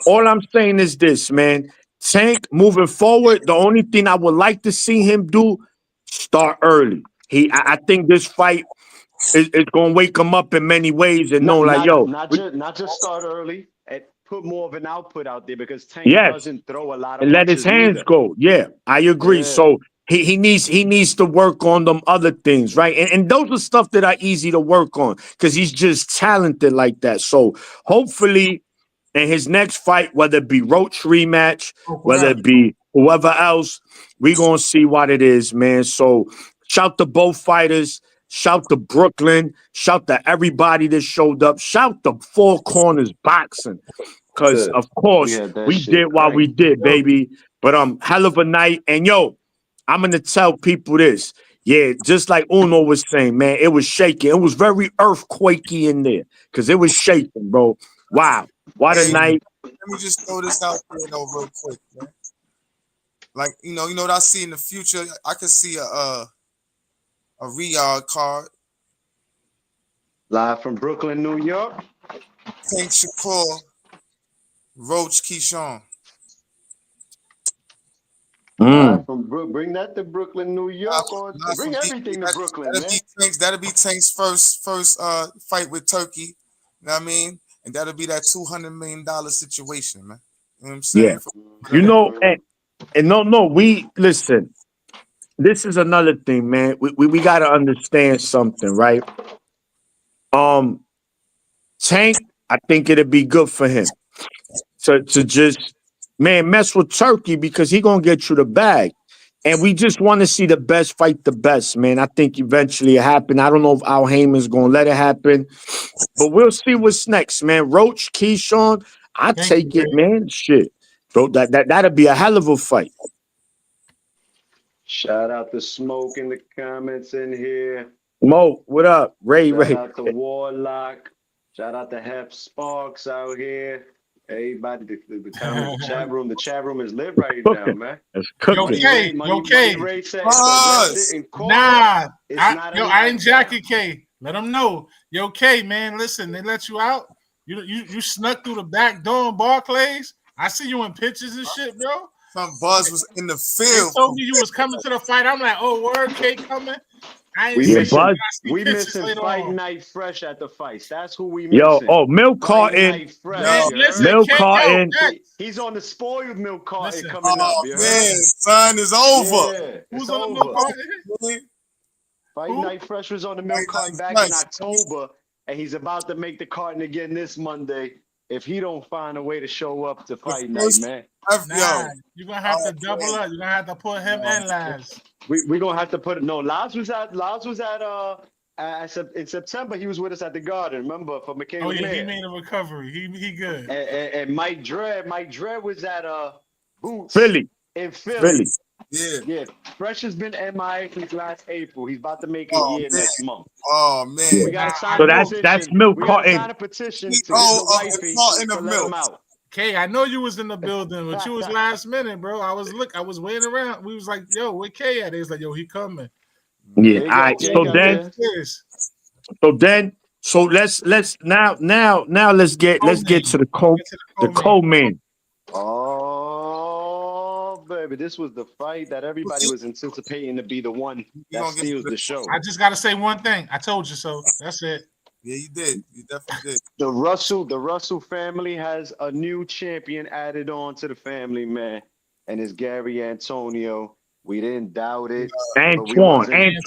All I'm saying is this, man. Tank moving forward, the only thing I would like to see him do, start early. I think this fight is gonna wake him up in many ways and know, like, yo, Not just start early and put more of an output out there because Tank yes, doesn't throw a lot of and let his punches hands neither. go. Yeah, I agree. Yeah. So he needs to work on them other things, right? And those are stuff that are easy to work on because he's just talented like that. So hopefully in his next fight, whether it be Roach rematch, whether it be whoever else, we gonna see what it is, man. So shout to both fighters. Shout to Brooklyn. Shout to everybody that showed up. Shout to Four Corners Boxing. Because, of course, we did what we did, baby. But hell of a night. And, yo, I'm going to tell people this. Yeah, just like Uno was saying, man, it was shaking. It was very earthquakey in there because it was shaking, bro. Wow. What a night. Let me just throw this out there, though, real quick, man. Like, you know what I see in the future? I could see a Riyadh card. Live from Brooklyn, New York. Tank Shakur, Roach Keyshawn. Live from bring that to Brooklyn, New York. Bring everything to Brooklyn, man. That'll be Tank's first fight with Turkey. You know what I mean? And that'll be that $200 million situation, man. You know what I'm saying? Yeah. And no, we listen. This is another thing, man. We got to understand something, right? Tank, I think it'd be good for him to just, man, mess with Turkey because he gonna get you the bag. And we just want to see the best fight the best, man. I think eventually it happen. I don't know if Al Heyman's gonna let it happen, but we'll see what's next, man. Roach, Keyshawn, I take it, man. Shit, bro, that'd be a hell of a fight. Shout out to Smoke in the comments in here. Mo, what up? Ray. Shout out to Warlock. Shout out to Hef Sparks out here. Everybody, the comment, the chat room is lit right now, man. It's cooking. Money Ray said, nah, I ain't Jackie K. Let them know. Yo, K, man, listen, they let you out. You snuck through the back door in Barclays. I see you in pictures and shit, bro. Some buzz was in the field. They told me you was coming to the fight. I'm like, oh, word, K coming. We missing Fight Night Fresh at the fights. That's who we missing. Milk carton. Milk carton. He's on the spoiled milk carton coming up. Man, son is over. Yeah, who's on the milk carton? Fight Night Fresh was on the milk carton back in October, and he's about to make the carton again this Monday. If he don't find a way to show up to Fight Night, man. Nah, you're gonna have to double up. You're gonna have to put him and Laz. We're gonna have to put it. No, Laz was at in September. He was with us at the Garden. Remember for McCain? Oh yeah, he made a recovery. He good. And Mike Dredd was at Boots Philly. In Philly. Yeah. Fresh has been MIA since last April. He's about to make a year next month. Oh man. We gotta sign so that's milk carton. We gotta sign a petition to get the wifey to let him out. Okay, I know you was in the building, but you was last minute, bro. I was waiting around. We was like, yo, where K at? They was like, yo, he coming. Yeah, all right. So let's now let's get to the co-main. Oh baby, this was the fight that everybody was anticipating to be the one that steals the show. I just gotta say one thing. I told you so. That's it. Yeah, you did. You definitely did. The Russell family has a new champion added on to the family, man. And it's Gary Antonio. We didn't doubt it. Antoine, yes.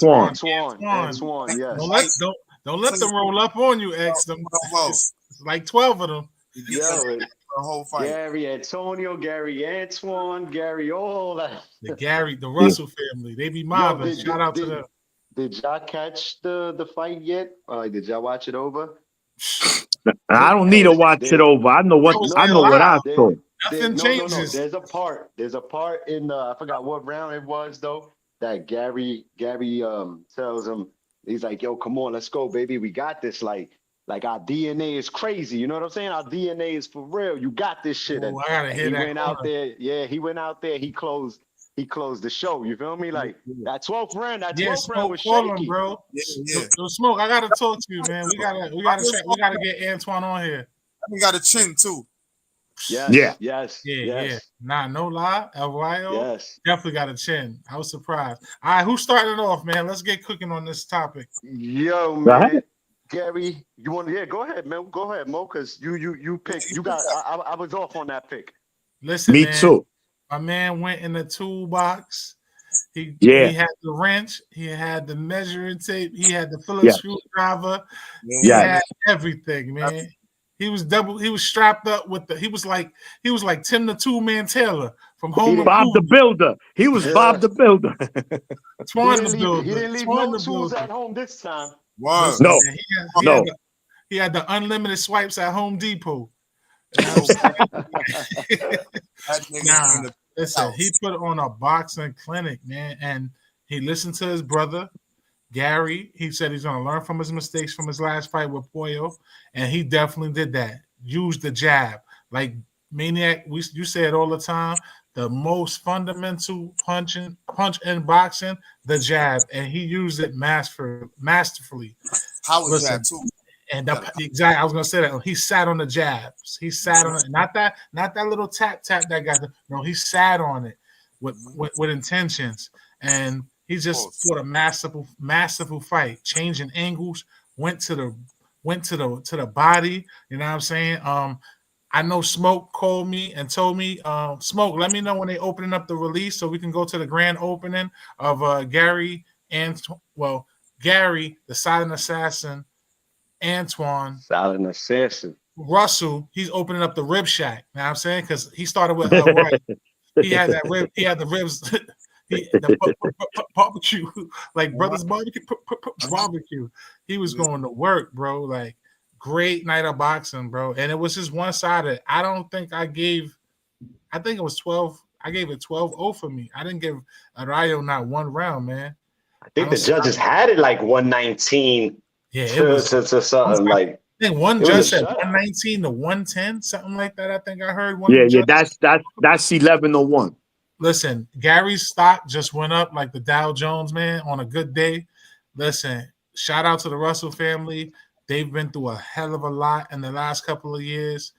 Don't let them roll up on you, X. It's like 12 of them. Yeah, the whole fight. Gary Antonio, Gary Antoine, Gary, all that. The Russell family. They be mobbing. Shout out to them. Did y'all catch the fight yet? Did y'all watch it over? I don't need to watch it over. I know what I saw. Nothing changes. There's a part in I forgot what round it was though, that Gary tells him, he's like, yo, come on, let's go, baby. We got this. Like our DNA is crazy. You know what I'm saying? Our DNA is for real. You got this shit. I gotta hear that. He went out there. He closed the show. You feel me? Like that 12th round. That 12th round was shaky, bro. So Smoke, I gotta talk to you, man. We gotta get Antoine on here. We got a chin too. Yes. Nah, no lie. LYO. Yes. Definitely got a chin. I was surprised. All right, who's starting it off, man? Let's get cooking on this topic. Yo, man. Gary, you want to? Yeah, go ahead, man. Go ahead, Mo, because you picked. You got. I was off on that pick. Listen, me too. My man went in the toolbox. He had the wrench. He had the measuring tape. He had the Phillips screwdriver. He had everything, man. He was strapped up with he was like Tim the Two-Man Taylor from Home. Bob the Builder. He was Bob the Builder. Twan the Builder. He didn't leave no tools at home this time. Wow. No. He had the unlimited swipes at Home Depot. Listen, he put on a boxing clinic, man, and he listened to his brother Gary. He said he's going to learn from his mistakes from his last fight with Pollo, and he definitely did that. Used the jab. Like Maniac, you say it all the time, the most fundamental punch in boxing, the jab, and he used it masterfully. How was that too? And I was gonna say that he sat on the jabs. He sat on it, not that little tap that got he sat on it with intentions, and he just fought a masterful fight, changing angles, went to the body. You know what I'm saying? I know Smoke called me and told me, Smoke, let me know when they opening up the release so we can go to the grand opening of Gary Gary, the silent assassin. Antoine, silent assassin. Russell, he's opening up the rib shack. You know what I'm saying? Because he started with right. He had that rib, he had the ribs, the barbecue, like Brothers Barbecue. He was going to work, bro. Like great night of boxing, bro. And it was just one-sided. I think it was 12. I gave it 12-0 for me. I didn't give Arayo not one round, man. I think the judges had it like 119 yeah, it was to something like. I think one judge said 119 to 110, something like that. I think I heard one. Yeah, that's 1101. Listen, Gary's stock just went up like the Dow Jones, man, on a good day. Listen, shout out to the Russell family. They've been through a hell of a lot in the last couple of years.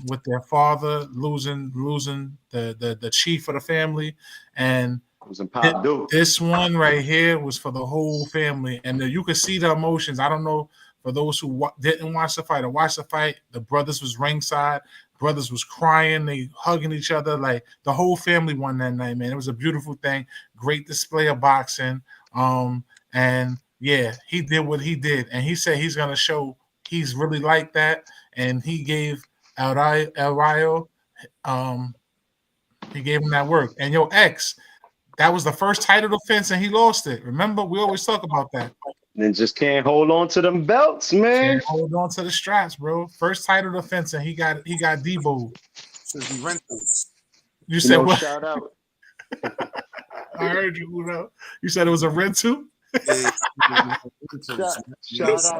With their father losing the chief of the family, and this one right here was for the whole family, and you could see the emotions. I don't know for those who didn't watch the fight or watched the fight. The brothers was ringside. Brothers was crying. They hugging each other. Like the whole family won that night, man. It was a beautiful thing. Great display of boxing. And yeah, he did what he did, and he said he's gonna show he's really like that, and he gave El Rayo, he gave him that work. And your ex, that was the first title defense, and he lost it. Remember, we always talk about that. And just can't hold on to them belts, man. Can't hold on to the straps, bro. First title defense, and he got Debo. You said what? Shout out. I heard you, Uno. You said it was a Rentu?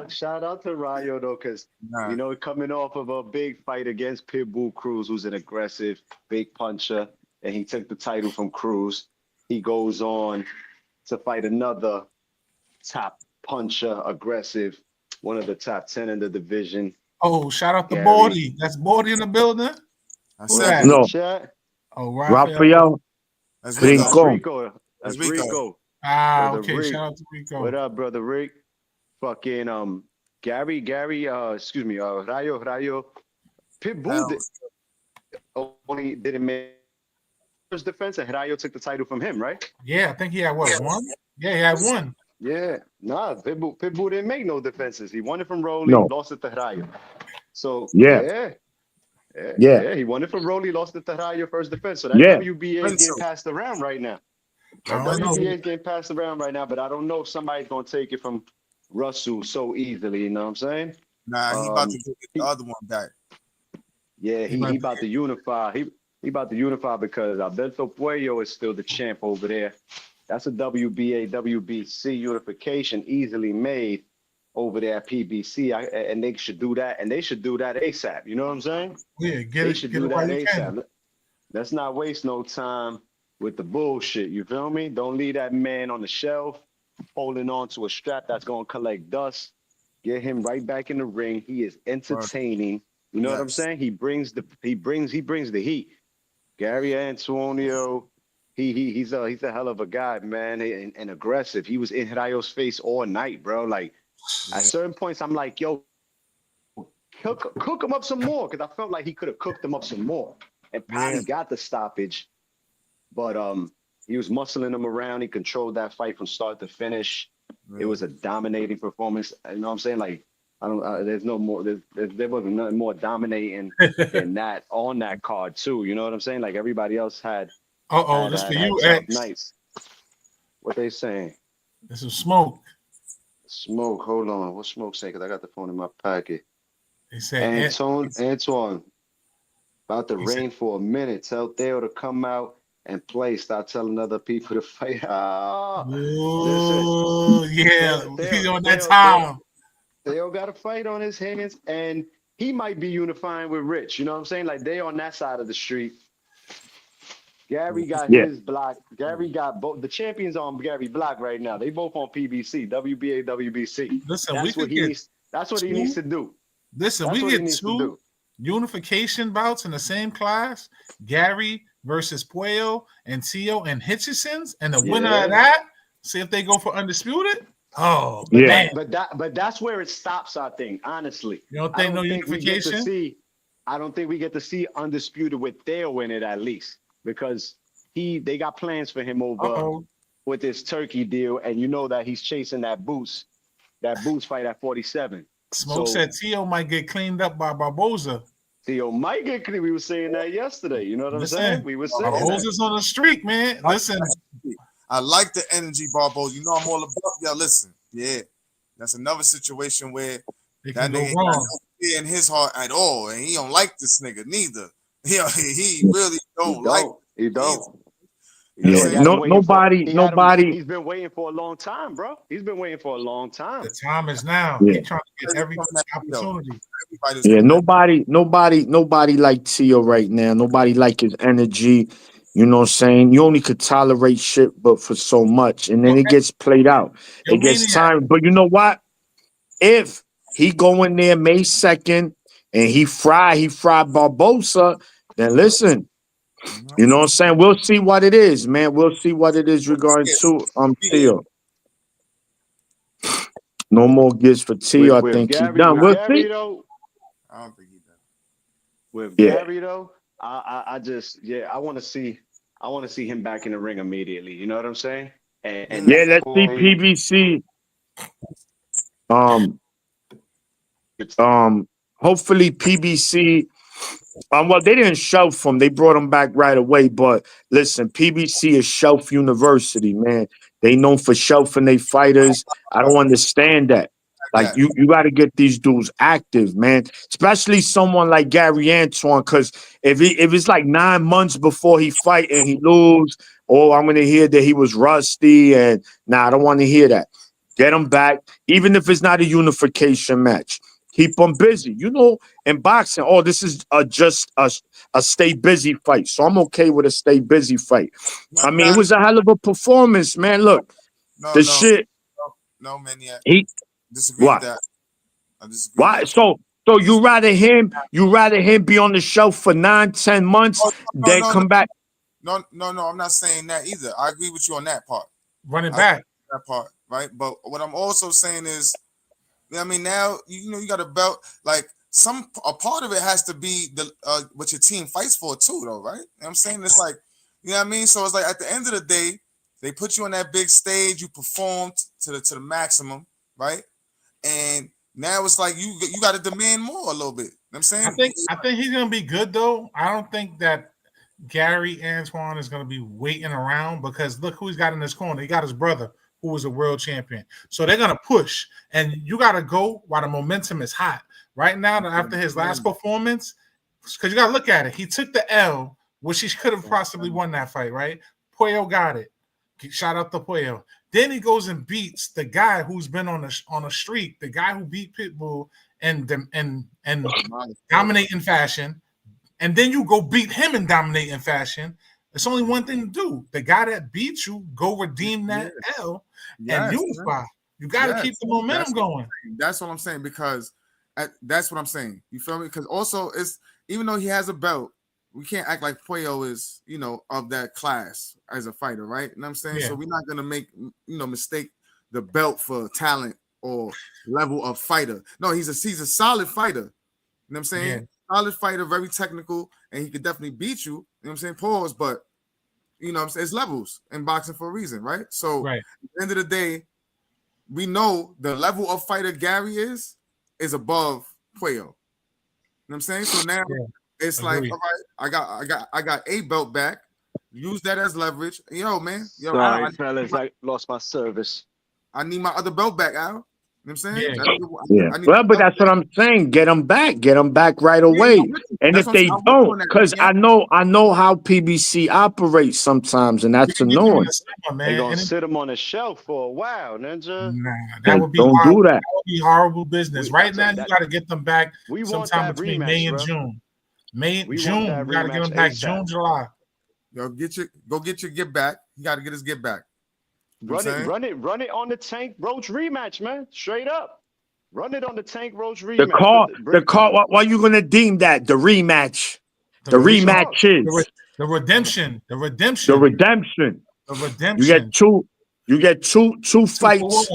Shout out to Rayo though, because coming off of a big fight against Pitbull Cruz, who's an aggressive big puncher, and he took the title from Cruz. He goes on to fight another top puncher, aggressive, one of the top 10 in the division. Oh, shout out to Bordy. That's Bordy in the building. Who's that? No. Oh, Rafael. That's Rico. That's Rico. Okay. Shout out to Rico. What up, brother Rick? Fucking Gary, Rayo. Pitbull only didn't make first defense, and Rayo took the title from him, right? Yeah, I think he had one? Yeah, he had one. Yeah, Pitbull didn't make no defenses. He won it from Rolly, lost it to Rayo. So yeah, he won it from Rolly, lost it to Rayo first defense. So that WBA is getting passed around right now. WBA is getting passed around right now, but I don't know if somebody's gonna take it from Russell so easily. You know what I'm saying? Nah, he about to get the other one back. Yeah, he about to unify. He about to unify because Alberto Puello is still the champ over there. That's a WBA, WBC unification easily made over there at PBC, and they should do that, and they should do that ASAP. You know what I'm saying? Yeah, they should do that ASAP. Let's not waste no time with the bullshit. You feel me? Don't leave that man on the shelf holding on to a strap that's gonna collect dust. Get him right back in the ring. He is entertaining. You know what I'm saying? He brings the heat. Gary Antonio. He's a hell of a guy, man, and aggressive. He was in Rayo's face all night, bro. Like at certain points, I'm like, yo, cook him up some more, because I felt like he could have cooked him up some more. And Patty got the stoppage, but he was muscling him around. He controlled that fight from start to finish. It was a dominating performance. You know what I'm saying? Like there's no more. There wasn't nothing more dominating than that on that card too. You know what I'm saying? Like everybody else had. This for you, X. Nice. What they saying? This is Smoke. Smoke. Hold on. What Smoke saying? Because I got the phone in my pocket. They say Antoine. About to rain for a minute. Tell Theo to come out and play. Stop telling other people to fight. He's on that time. Theo got a fight on his hands, and he might be unifying with Rich. You know what I'm saying? Like they on that side of the street. Gary got his block. Gary got both. The champions on Gary block right now. They both on PBC, WBA, WBC. Listen, that's what he needs to do. Listen, we get two unification bouts in the same class. Gary versus Puello and Tio and Hitchison's, and the winner of that, see if they go for undisputed. But that's where it stops, I think, honestly. You don't think unification? I don't think we get to see undisputed with Theo in it, at least. Because they got plans for him over with this Turkey deal, and you know that he's chasing that Boots fight at 47. Smoke said Tio might get cleaned up by Barboza. Tio might get cleaned. We were saying that yesterday. You know what I'm saying? We were saying Barboza's on the streak, man. Listen, I like the energy, Barboza. You know I'm all about y'all. Listen, that's another situation where that nigga ain't got no fear in his heart at all, and he don't like this nigga neither. He really don't like He don't. Yeah, nobody. He's been waiting for a long time, bro. He's been waiting for a long time. The time is now. Yeah. He's trying to get every opportunity. Yeah, nobody like Tio right now. Nobody like his energy. You know what I'm saying? You only could tolerate shit, but for so much, and then it gets played out. It gets time. But you know what? If he go in there May 2nd and he fry Barbosa, then listen. You know what I'm saying? We'll see what it is, man. We'll see what it is regarding to Tio. No more gifts for Tio. I think he's done. We'll see. Though, I don't think he's done. With Gary though, I just I want to see him back in the ring immediately. You know what I'm saying? And yeah, let's see PBC. Hopefully PBC. Well, they didn't shelf him. They brought him back right away. But listen, PBC is Shelf University, man. They known for shelfing their fighters. I don't understand that. Like you got to get these dudes active, man. Especially someone like Gary Antoine, because if it's like 9 months before he fight and he lose, I'm gonna hear that he was rusty, and I don't want to hear that. Get him back, even if it's not a unification match. Keep them busy. You know, in boxing, this is just a stay busy fight. So I'm okay with a stay busy fight. I mean, it was a hell of a performance, man. Look, shit. No, man, yeah. He disagree with that. I disagree. Why? So you rather him be on the shelf for 9-10 months than come back? No, I'm not saying that either. I agree with you on that part. Running back. That part, right? But what I'm also saying is, I mean, now you got a belt. Like a part of it has to be the what your team fights for too, though, right? You know what I'm saying? It's like, you know what I mean? So it's like at the end of the day, they put you on that big stage, you performed to the maximum, right? And now it's like you got to demand more a little bit. You know what I'm saying? I think he's gonna be good though. I don't think that Gary Antoine is gonna be waiting around, because look who he's got in his corner. He got his brother, who was a world champion. So they're going to push, and you got to go while the momentum is hot. Right now, after his last performance, because you got to look at it. He took the L, which he could have possibly won that fight, right? Puyo got it. Shout out to Puyo. Then he goes and beats the guy who's been on a streak, the guy who beat Pitbull and dominating fashion. And then you go beat him in dominating fashion. It's only one thing to do. The guy that beat you, go redeem that L and unify. You got to keep the momentum going. That's what I'm saying, because that's what I'm saying. You feel me? Because also, it's even though he has a belt, we can't act like Puyo is, of that class as a fighter, right? You know what I'm saying? Yeah. So we're not going to make, mistake the belt for talent or level of fighter. No, he's a solid fighter. You know what I'm saying? Yeah. Solid fighter, very technical, and he could definitely beat you. You know what I'm saying? Pause, but it's levels in boxing for a reason, right? So at the end of the day, we know the level of fighter Gary is above Puyo. You know what I'm saying? So now it's like, all right, I got a belt back. Use that as leverage. Yo, man. Sorry, fellas, I lost my service. I need my other belt back, Al. You know what I'm saying? Yeah. Well, but that's what I'm saying. Get them back right away. And if they don't, because I know how PBC operates sometimes, and that's annoying. They're gonna sit them on a shelf for a while, Ninja. Nah, that would be don't horrible. do that. That would be horrible business. Right now, you got to get them back sometime between May and June. June. You got to get them back June, July. Yo, go get your get back. You got to get his get back. Run it on the Tank Roach rematch, man. Straight up. Run it on the Tank Roach rematch. The call. Why are you gonna deem that the rematch? The rematch is the redemption. The redemption. The redemption. The redemption. You get two fights.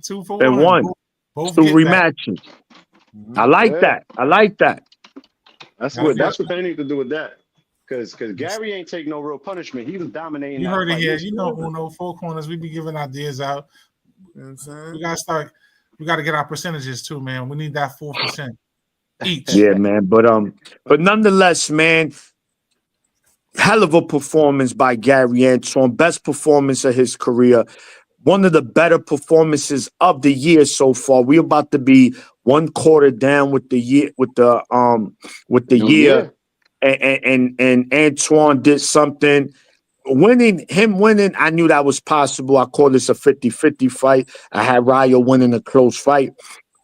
2 for 1. And one. Both two rematches. I like that. I like that. That's good. That's what they need to do with that. Because Gary ain't take no real punishment. He was dominating. You heard it here. You know, Uno, 4 corners. We be giving ideas out. You know what I'm saying? We gotta start. We gotta get our percentages too, man. We need that 4% each. Yeah, man. But nonetheless, man, hell of a performance by Gary Antoine. Best performance of his career. One of the better performances of the year so far. We're about to be 1 quarter down with the year. and Antoine did something. Winning, I knew that was possible. I call this a 50-50 fight. I had Raya winning a close fight.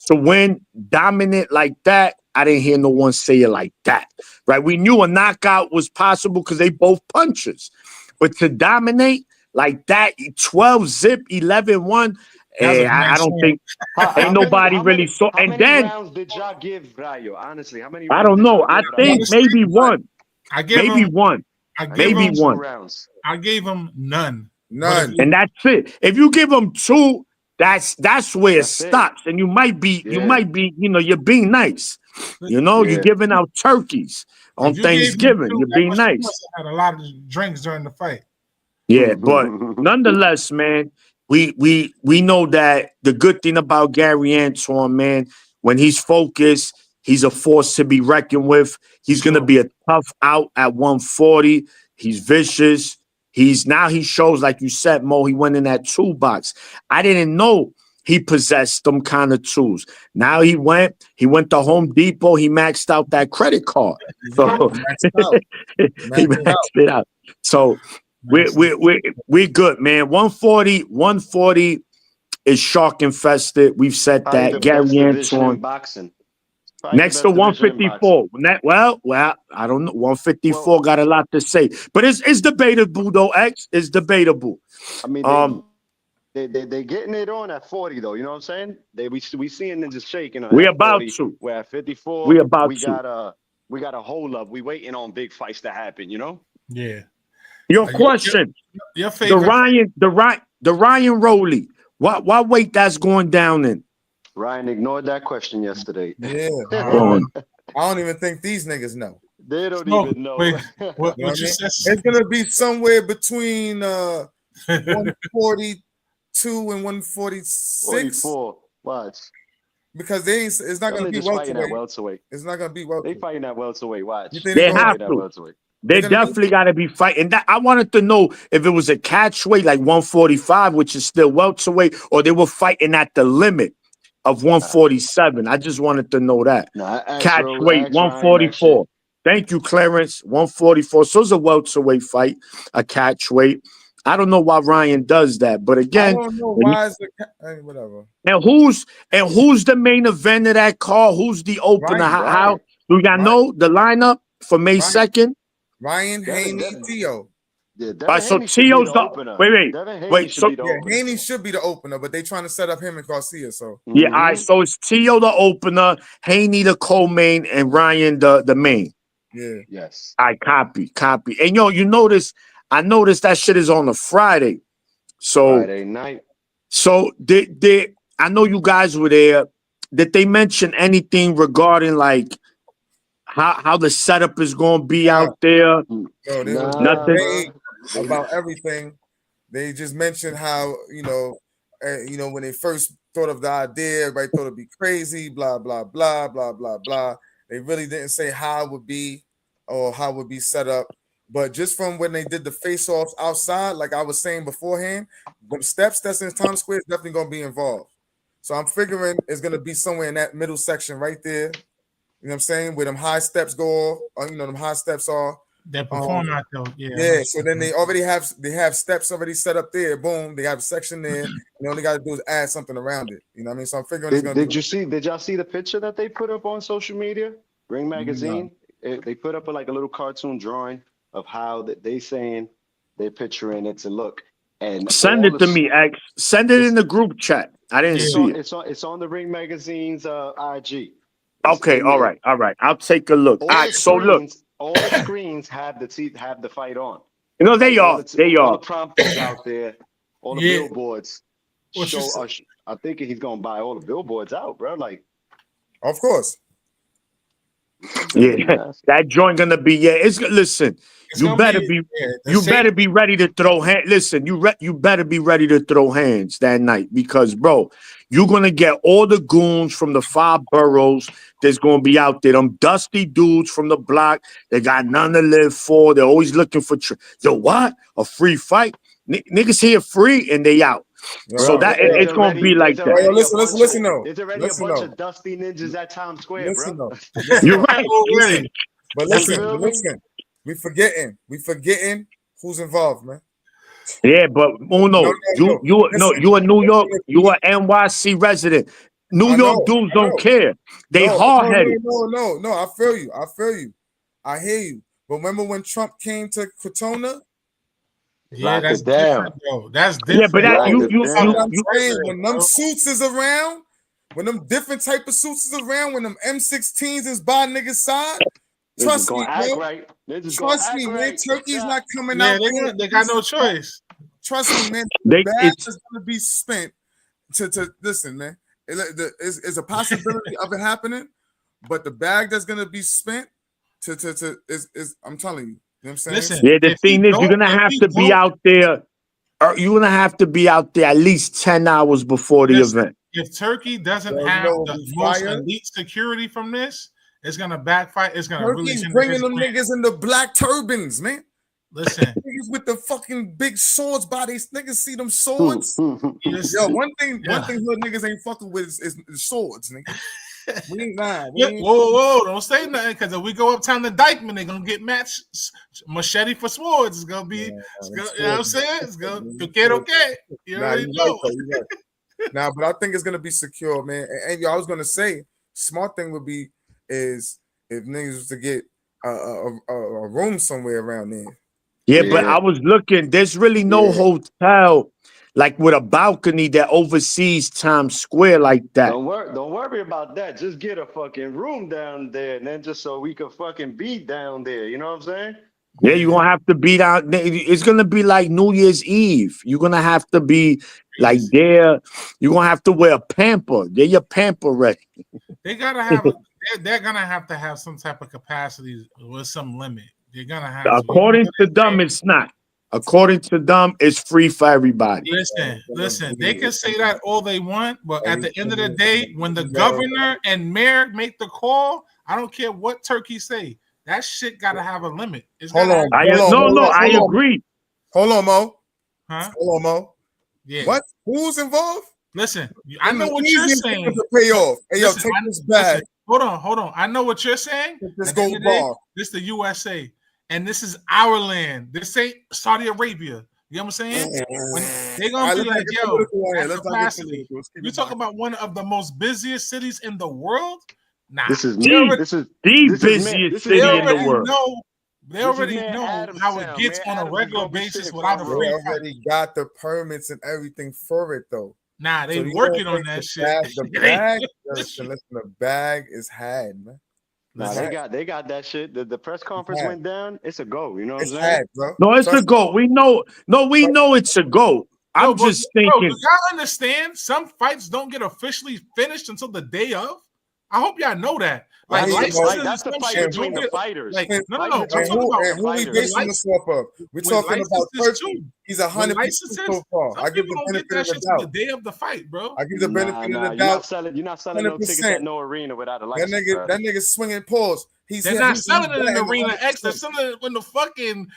To win dominant like that, I didn't hear no one say it like that. Right? We knew a knockout was possible because they both punchers. But to dominate like that, 12 zip, 11-1, I don't think ain't nobody really saw. How And many then rounds did y'all give Rayo? Honestly, how many I rounds don't did know. y'all I give think Rayo? maybe one. I give Maybe him one. I give Maybe him one. rounds. I gave him none. None. And that's it. If you give them two, that's where it That's it. stops. And you might be, you're being nice. You're Yeah. giving out turkeys on If you gave him Thanksgiving. two, You're being you nice. must have had a lot of drinks during the fight. Yeah, but nonetheless, man, we know that the good thing about Gary Antoine, man, when he's focused, he's a force to be reckoned with. He's gonna be a tough out at 140. He's vicious. He shows, like you said, Mo, he went in that toolbox. I didn't know he possessed them kind of tools. Now he went to Home Depot, he maxed out that credit card. So he maxed it out. So we're good, man. 140 is shark infested. We've said Probably that. the best Gary division in Antoine. boxing. Probably the Next to best division in boxing. 154. Well, I don't know. 154 Well, got a lot to say. But it's debatable though, X. It's debatable. I mean, they getting it on at 40 though. You know what I'm saying? We seeing them just shaking We at about 40. to. We're at 54. We about we to. got a hold up. We waiting on big fights to happen. You know? Yeah. Your question. Your favorite the Ryan Rowley. What weight that's going down in? Ryan ignored that question yesterday. Yeah. I I don't even think these niggas know. They don't even know. Wait, what You know you said? It's gonna be somewhere between 142 and 146. 44. Watch. Because it's not gonna be fighting at welterweight. welterweight. It's not gonna be They welterweight. fighting at welterweight. Watch. You think They gonna have at to. welterweight. They definitely got to be fighting. That I wanted to know if it was a catch weight like 145, which is still welterweight, or they were fighting at the limit of 147. I just wanted to know that. Catch weight 144. Thank you, Clarence. 144. So it's a welterweight fight, a catch weight. I don't know why Ryan does that, but again, I don't know why is whatever. And who's the main event of that call? Who's the opener? How do y'all know the lineup for May 2nd? Ryan, Haney, Tio. Yeah, so Tio's the opener. Wait. So Haney should be the opener, but they trying to set up him and Garcia. So yeah, all right. So it's Tio the opener, Haney the co-main, and Ryan the main. Yeah. Yes. I copy. And you notice? I noticed that shit is on a Friday. So Friday night. So I know you guys were there. Did they mention anything regarding like how the setup is going to be out there? No, they was nothing about everything. They just mentioned how when they first thought of the idea, everybody thought it'd be crazy, blah blah blah blah blah blah. They really didn't say how it would be or how it would be set up. But just from when they did the face-offs outside, like I was saying beforehand, the steps that's in Times Square is definitely going to be involved. So I'm figuring it's going to be somewhere in that middle section right there. You know what I'm saying? Where them high steps go off, them high steps are. They perform out there. Yeah. So then they have steps already set up there. Boom. They have a section there. And all they got to do is add something around it. You know what I mean? So I'm figuring it's going to Did y'all see the picture that they put up on social media? Ring Magazine? No. They put up a little cartoon drawing of how they saying they're picturing it to look. And send it to me, X. Send it in the group chat. I didn't see it. It's on the Ring Magazine's IG. Okay, all right. I'll take a look. All right, so look. All the screens have the fight on. You know they are. All the prompters out there, all the billboards. I'm thinking he's gonna buy all the billboards out, bro. Like, of course. Yeah, that joint gonna be listen. You better be ready to throw hands. Listen, you better be ready to throw hands that night because, bro, you're gonna get all the goons from the 5 boroughs that's gonna be out there. Them dusty dudes from the block. They got none to live for. They're always looking for what? A free fight? Niggas here free and they out. So that it's gonna be like that. Listen though. There's already a bunch of dusty ninjas at Times Square, bro. You're right. But listen. We forgetting who's involved, man. Yeah, but Uno, you a New York, you a NYC resident. New York dudes don't care. They hard-headed. No. I feel you. I hear you. But remember when Trump came to Crotona? Yeah, that's different, bro. That's different. Yeah, but that when them suits is around, when them different type of suits is around, when them M16s is by niggas' side, trust me, man. Trust me, man. Turkey's not coming out. They got no choice. Trust me, man. The bag is gonna be spent to listen, man. It's a possibility of it happening, but the bag that's gonna be spent is I'm telling you. You know what I'm saying? Listen, yeah, the thing is, you're gonna have to be out there. You're gonna have to be out there at least 10 hours before the event. If Turkey doesn't have the most elite security from this, it's gonna backfire. It's gonna Turkey's bringing them niggas in the black turbans, man. Listen, niggas with the fucking big swords by these niggas see them swords. Yo, one thing hood niggas ain't fucking with is swords, nigga. We ain't lying. Whoa, don't say nothing, because if we go uptown to Dykeman, they're gonna get matched machete for swords. It's gonna be, you know what I'm saying? It's gonna okay. You already know. Nah, but I think it's gonna be secure, man. And yo, I was gonna say, smart thing would be is if niggas was to get a room somewhere around there. Yeah, but I was looking. There's really no hotel like with a balcony that oversees Times Square like that. Don't worry about that. Just get a fucking room down there, and then just so we can fucking be down there. You know what I'm saying? Yeah, you're gonna have to be down. It's gonna be like New Year's Eve. You're gonna have to be like there. You're gonna have to wear a pamper. Get your pamper ready. They gotta have. They're gonna have to have some type of capacity with some limit. They're gonna have. According to them, it's not. According to them, it's free for everybody. Listen. They can say that all they want, but at the end of the day, when the governor and mayor make the call, I don't care what Turkey say. That shit gotta have a limit. Hold on. I agree. Hold on, Mo. Huh? Hold on, Mo. Yeah. What? Who's involved? Listen, I know what you're saying. To pay off. Hey, yo, take this bag. Hold on. I know what you're saying. This gold bar. This is the USA, and this is our land. This ain't Saudi Arabia. You know what I'm saying? They're gonna be like, yo, capacity. You talk about one of the most busiest cities in the world. Nah, this is the busiest city in the world. They already know how it gets on a regular basis without a free fight. They already got the permits and everything for it, though. Nah, they working on that shit. The bag, listen, the bag is had, man. Nah, they got that shit. The press conference went down. It's a go. You know what I'm saying? Had, bro. No, it's a go. We know. No, we know it's a go. I'm just thinking. Bro, do y'all understand? Some fights don't get officially finished until the day of. I hope y'all know that. Like, that's the fight between the fighters. Like, no. And who we basing this off of? We're talking about Turkey. He's 100% so far. I give the benefit of the doubt. The day of the fight, bro. I give the benefit of the doubt. You're not selling no tickets at no arena without a license. That nigga swinging paws. They're not selling it in the Arena X. They're selling it in the fucking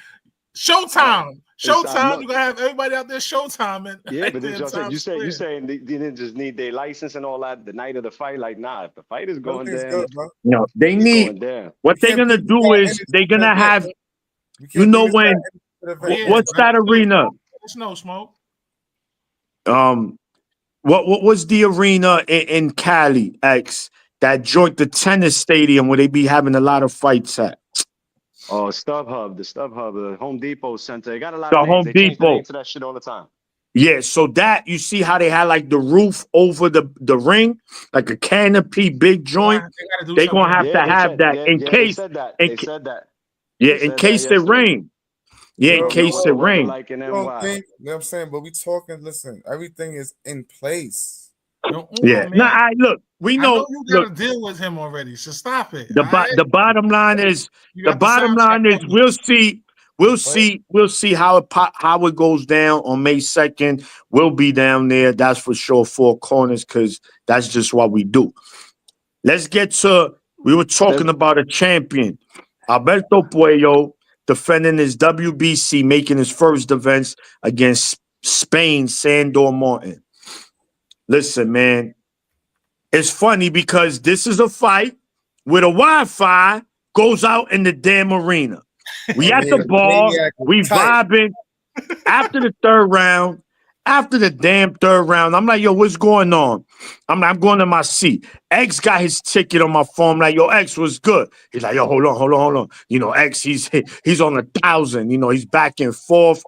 Showtime. Showtime, you gonna have everybody out there Showtime. And yeah, but you saying they didn't just need their license and all that the night of the fight. Like, nah, if the fight is going down, no, they need what they're gonna do is they're gonna have, you know, when what's that arena? It's no smoke. What was the arena in Cali, X, that joint the tennis stadium where they be having a lot of fights at? Oh, StubHub, the Home Depot Center. They got a lot of names. Home They change the Depot name to that shit all the time. Yeah, so that you see how they had like the roof over the ring, like a canopy, big joint. They're gonna have to have that in case. They said that. Yeah, in case it rain. Yeah, in case it rain. Like in NY. You know what I'm saying? But we talking. Listen, everything is in place. Yeah. No, look. We know you got to deal with him already, so stop it. The bottom line is we'll see how it goes down on May 2nd. We'll be down there, that's for sure, four corners, because that's just what we do. Let's get to, we were talking about a champion, Alberto Puello, defending his WBC, making his first defense against Spain, Sandor Martin. Listen, man, it's funny because this is a fight with a Wi-Fi goes out in the damn arena. We at the bar, we vibing. After the third round, after the damn third round, I'm like, yo, what's going on? I'm going to my seat. X got his ticket on my phone. I'm like, yo, X was good. He's like, yo, hold on. You know, X, he's on 1,000. You know, he's back and forth.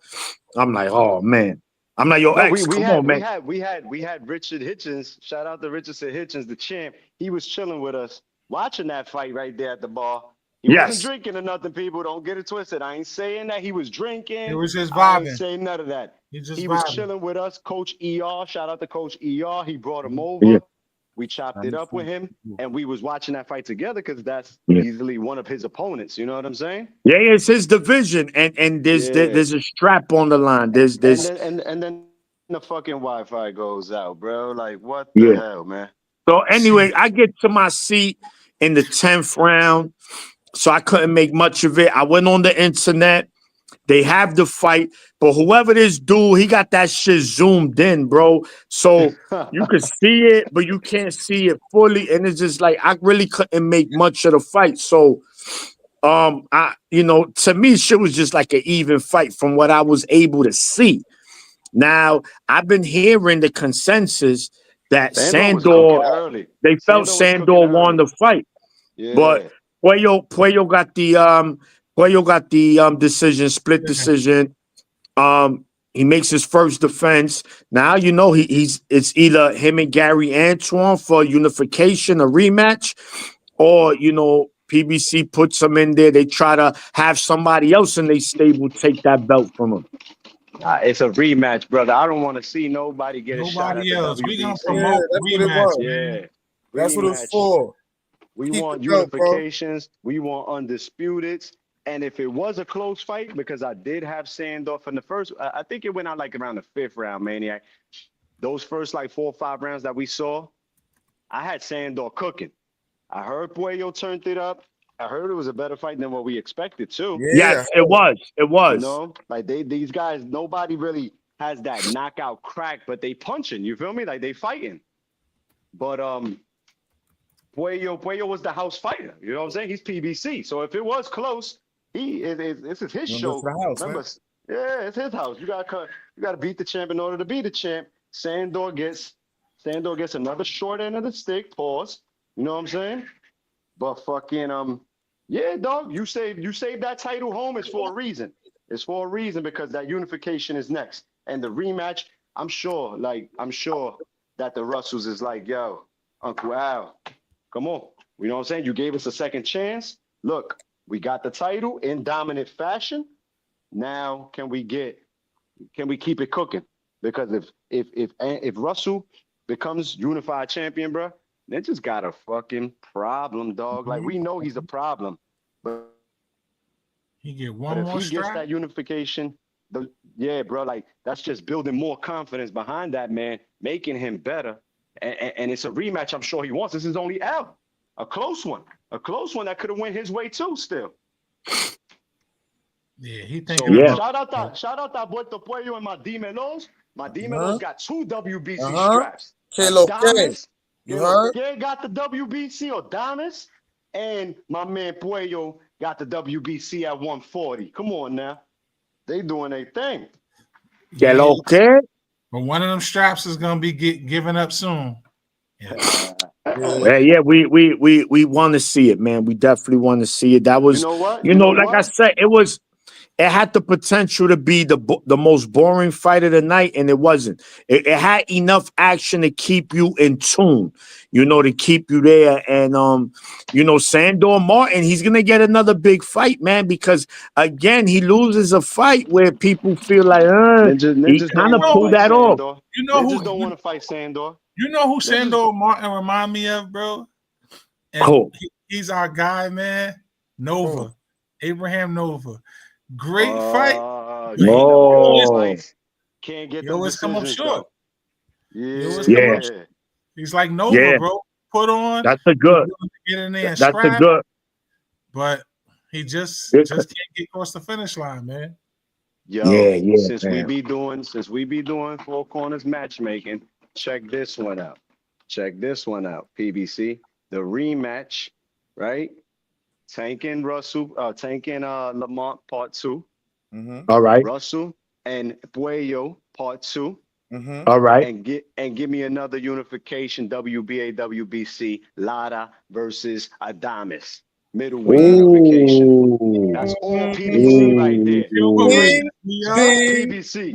I'm like, oh man. I'm like, yo, No, X, come on, man. We had Richard Hitchens. Shout out to Richardson Hitchens, the champ. He was chilling with us, watching that fight right there at the bar. He wasn't drinking or nothing, people. Don't get it twisted. I ain't saying that he was drinking. It was just vibing. I ain't saying none of that. He was chilling with us. Coach ER, shout out to Coach ER. He brought him over. Yeah. We chopped it up with him, and we was watching that fight together because that's easily one of his opponents. You know what I'm saying? Yeah, it's his division, and there's a strap on the line. There's and then the fucking Wi-Fi goes out, bro. Like what the hell, man? So anyway, I get to my seat in the 10th round. So I couldn't make much of it. I went on the internet. They have the fight, but whoever this dude, he got that shit zoomed in, bro. So you could see it, but you can't see it fully. And it's just like I really couldn't make much of the fight. So to me, shit was just like an even fight from what I was able to see. Now, I've been hearing the consensus that Sandor, they felt Sandor won the fight. Yeah. But Puello got the decision, split decision. He makes his first defense. Now you know it's either him and Gary Antoine for unification, a rematch, or PBC puts him in there. They try to have somebody else in their stable take that belt from him. It's a rematch, brother. I don't want to see nobody get a shot at the WBC. We gonna promote rematch. Yeah, that's what it's for. We want unifications. We want undisputeds. And if it was a close fight, because I did have Sandor in the first, I think it went out like around the 5th round, Maniac. Those first like 4 or 5 rounds that we saw, I had Sandor cooking. I heard Puello turned it up. I heard it was a better fight than what we expected too. Yes, it was. It was. You know, like these guys, nobody really has that knockout crack, but they punching. You feel me? Like they fighting. But Puello was the house fighter. You know what I'm saying? He's PBC. So if it was close, this is his show. House, remember, it's his house. You gotta beat the champ in order to be the champ. Sandor gets another short end of the stick. Pause. You know what I'm saying? But fucking yeah, dog. You saved that title home. It's for a reason. It's for a reason because that unification is next. And the rematch, I'm sure that the Russells is like, yo, Uncle Al, come on. You know what I'm saying? You gave us a second chance. Look, we got the title in dominant fashion. Now can we keep it cooking? Because if Russell becomes unified champion, bro, they just got a fucking problem, dog. Like we know he's a problem, but he get one more if he gets that unification, bro, like that's just building more confidence behind that man, making him better. And it's a rematch I'm sure he wants. This is only Al. A close one that could have went his way too still. Yeah, he thinking about shout out that boy to Puello and my Dimelos. My Dimelos got 2 WBC straps. Adonis, you heard? They got the WBC Adonis, and my man Puello got the WBC at 140. Come on now. They doing their thing. Okay. But one of them straps is gonna be given up soon. Yeah, we want to see it, man. We definitely want to see it. That was, you know what? Like I said, it had the potential to be the most boring fight of the night, and it wasn't. It had enough action to keep you in tune, to keep you there. And Sandor Martin, he's gonna get another big fight, man, because again, he loses a fight where people feel like, he kind of pulled that off. You know who don't want to fight Sandor? You know who Sandor Martin remind me of, bro? And he's our guy, man. Nova, Abraham Nova. Great fight. Can't get he always come up short. Yeah. He's like Nova, bro. Put on. That's a good. Get in there and that's scrap, a good. But he just can't get across the finish line, man. Yo, since we be doing Four Corners matchmaking, check this one out. PBC, the rematch, right? Tank and Russell, Tank and Lamont part 2. All right. Russell and Puello part 2. All right. And give me another unification WBA WBC Lara versus Adames middleweight unification. That's all PBC right there. PBC.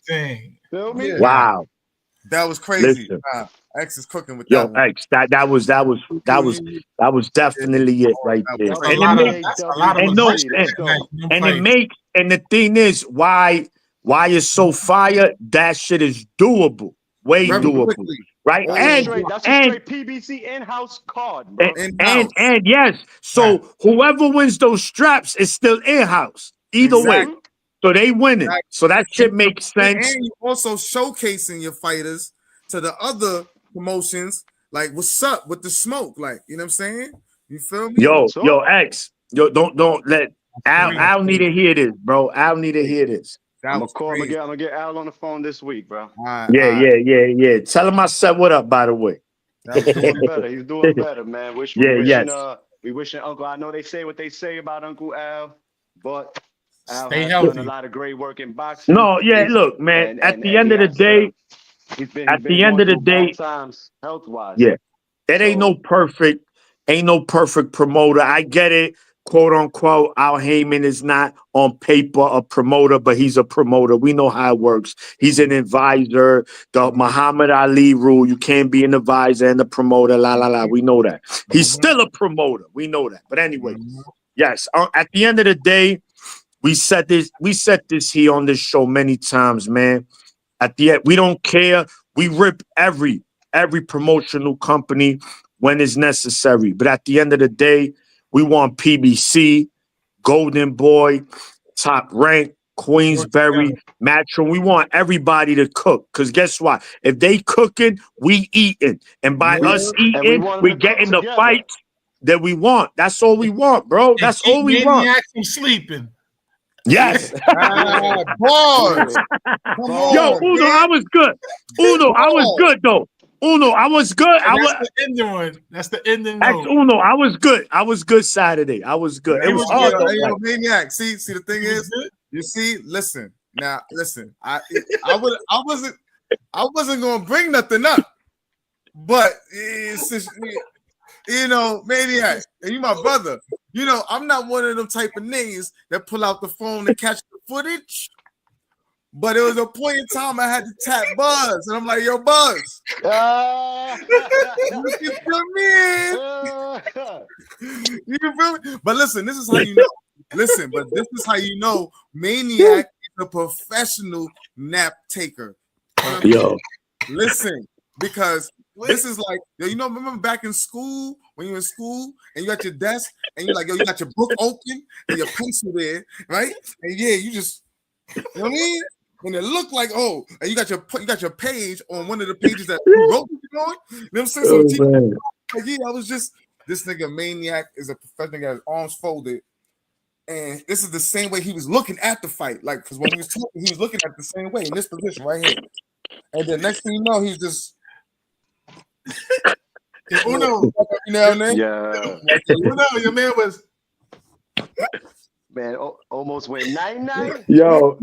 Dang. Feel me? Yeah. Wow. That was crazy. Listen. X is cooking with that one. X, that was definitely it right there. That's a lot of and the thing is why it's so fire, that shit is doable. Way Very doable. quickly. Right? That's a straight PBC in-house card, bro. And yes, so whoever wins those straps is still in-house. Either way. So they winning. So that shit makes sense. And you also showcasing your fighters to the other promotions, like what's up with the smoke, like, you know what I'm saying? You feel me? Yo, X, don't let Al need to hear this, bro. Al need to hear this. I'm gonna get Al on the phone this week, bro. Yeah. Tell him I said what up, by the way. He's doing better. He's doing better, man. We wishing Uncle. I know they say what they say about Uncle Al, but Al has done a lot of great work in boxing. No, look, man. At the end of the day, times health-wise. Yeah, it ain't no perfect promoter. I get it, quote unquote. Al Heyman is not on paper a promoter, but he's a promoter. We know how it works. He's an advisor. The Muhammad Ali rule: you can't be an advisor and a promoter. We know that. He's still a promoter. We know that. But anyway, yes. At the end of the day, we said this here on this show many times, man. At the end, we don't care. We rip every promotional company when it's necessary. But at the end of the day, we want PBC, Golden Boy, Top Rank, Queensberry, Matchroom. We want everybody to cook. Because guess what? If they cooking, we eating. And by us eating, we getting the fights that we want. That's all we want, bro. That's all we want. From sleeping. Yes. Boys. Yo, Uno, I was good. Uno, I was good though. Uno, I was good. The ending one. That's the ending. Uno, I was good. I was good Saturday. I was good. It was hard though. Maniac. See, the thing is, you see, listen. I wasn't gonna bring nothing up, but it's just, you know, Maniac, and you my brother. You know, I'm not one of them type of niggas that pull out the phone to catch the footage. But there was a point in time I had to tap Buzz, and I'm like, "Yo, Buzz, you feel me? But listen, this is how you know. This is how you know Maniac is a professional nap taker. Yo, listen, because this is like, you know, remember back in school when you were in school and you at your desk and you're like, yo, you got your book open and your pencil there, right? And you just, you know what I mean? And it looked like, and you got your page on one of the pages that you wrote on. You know what I'm saying? So I was just, this nigga Maniac is a professional guy, his arms folded. And this is the same way he was looking at the fight. Like, because when he was talking, he was looking at the same way in this position right here. And then next thing you know, he's just Uno, you know what I mean? Yeah. Uno, your man was almost went 9-9. Yo,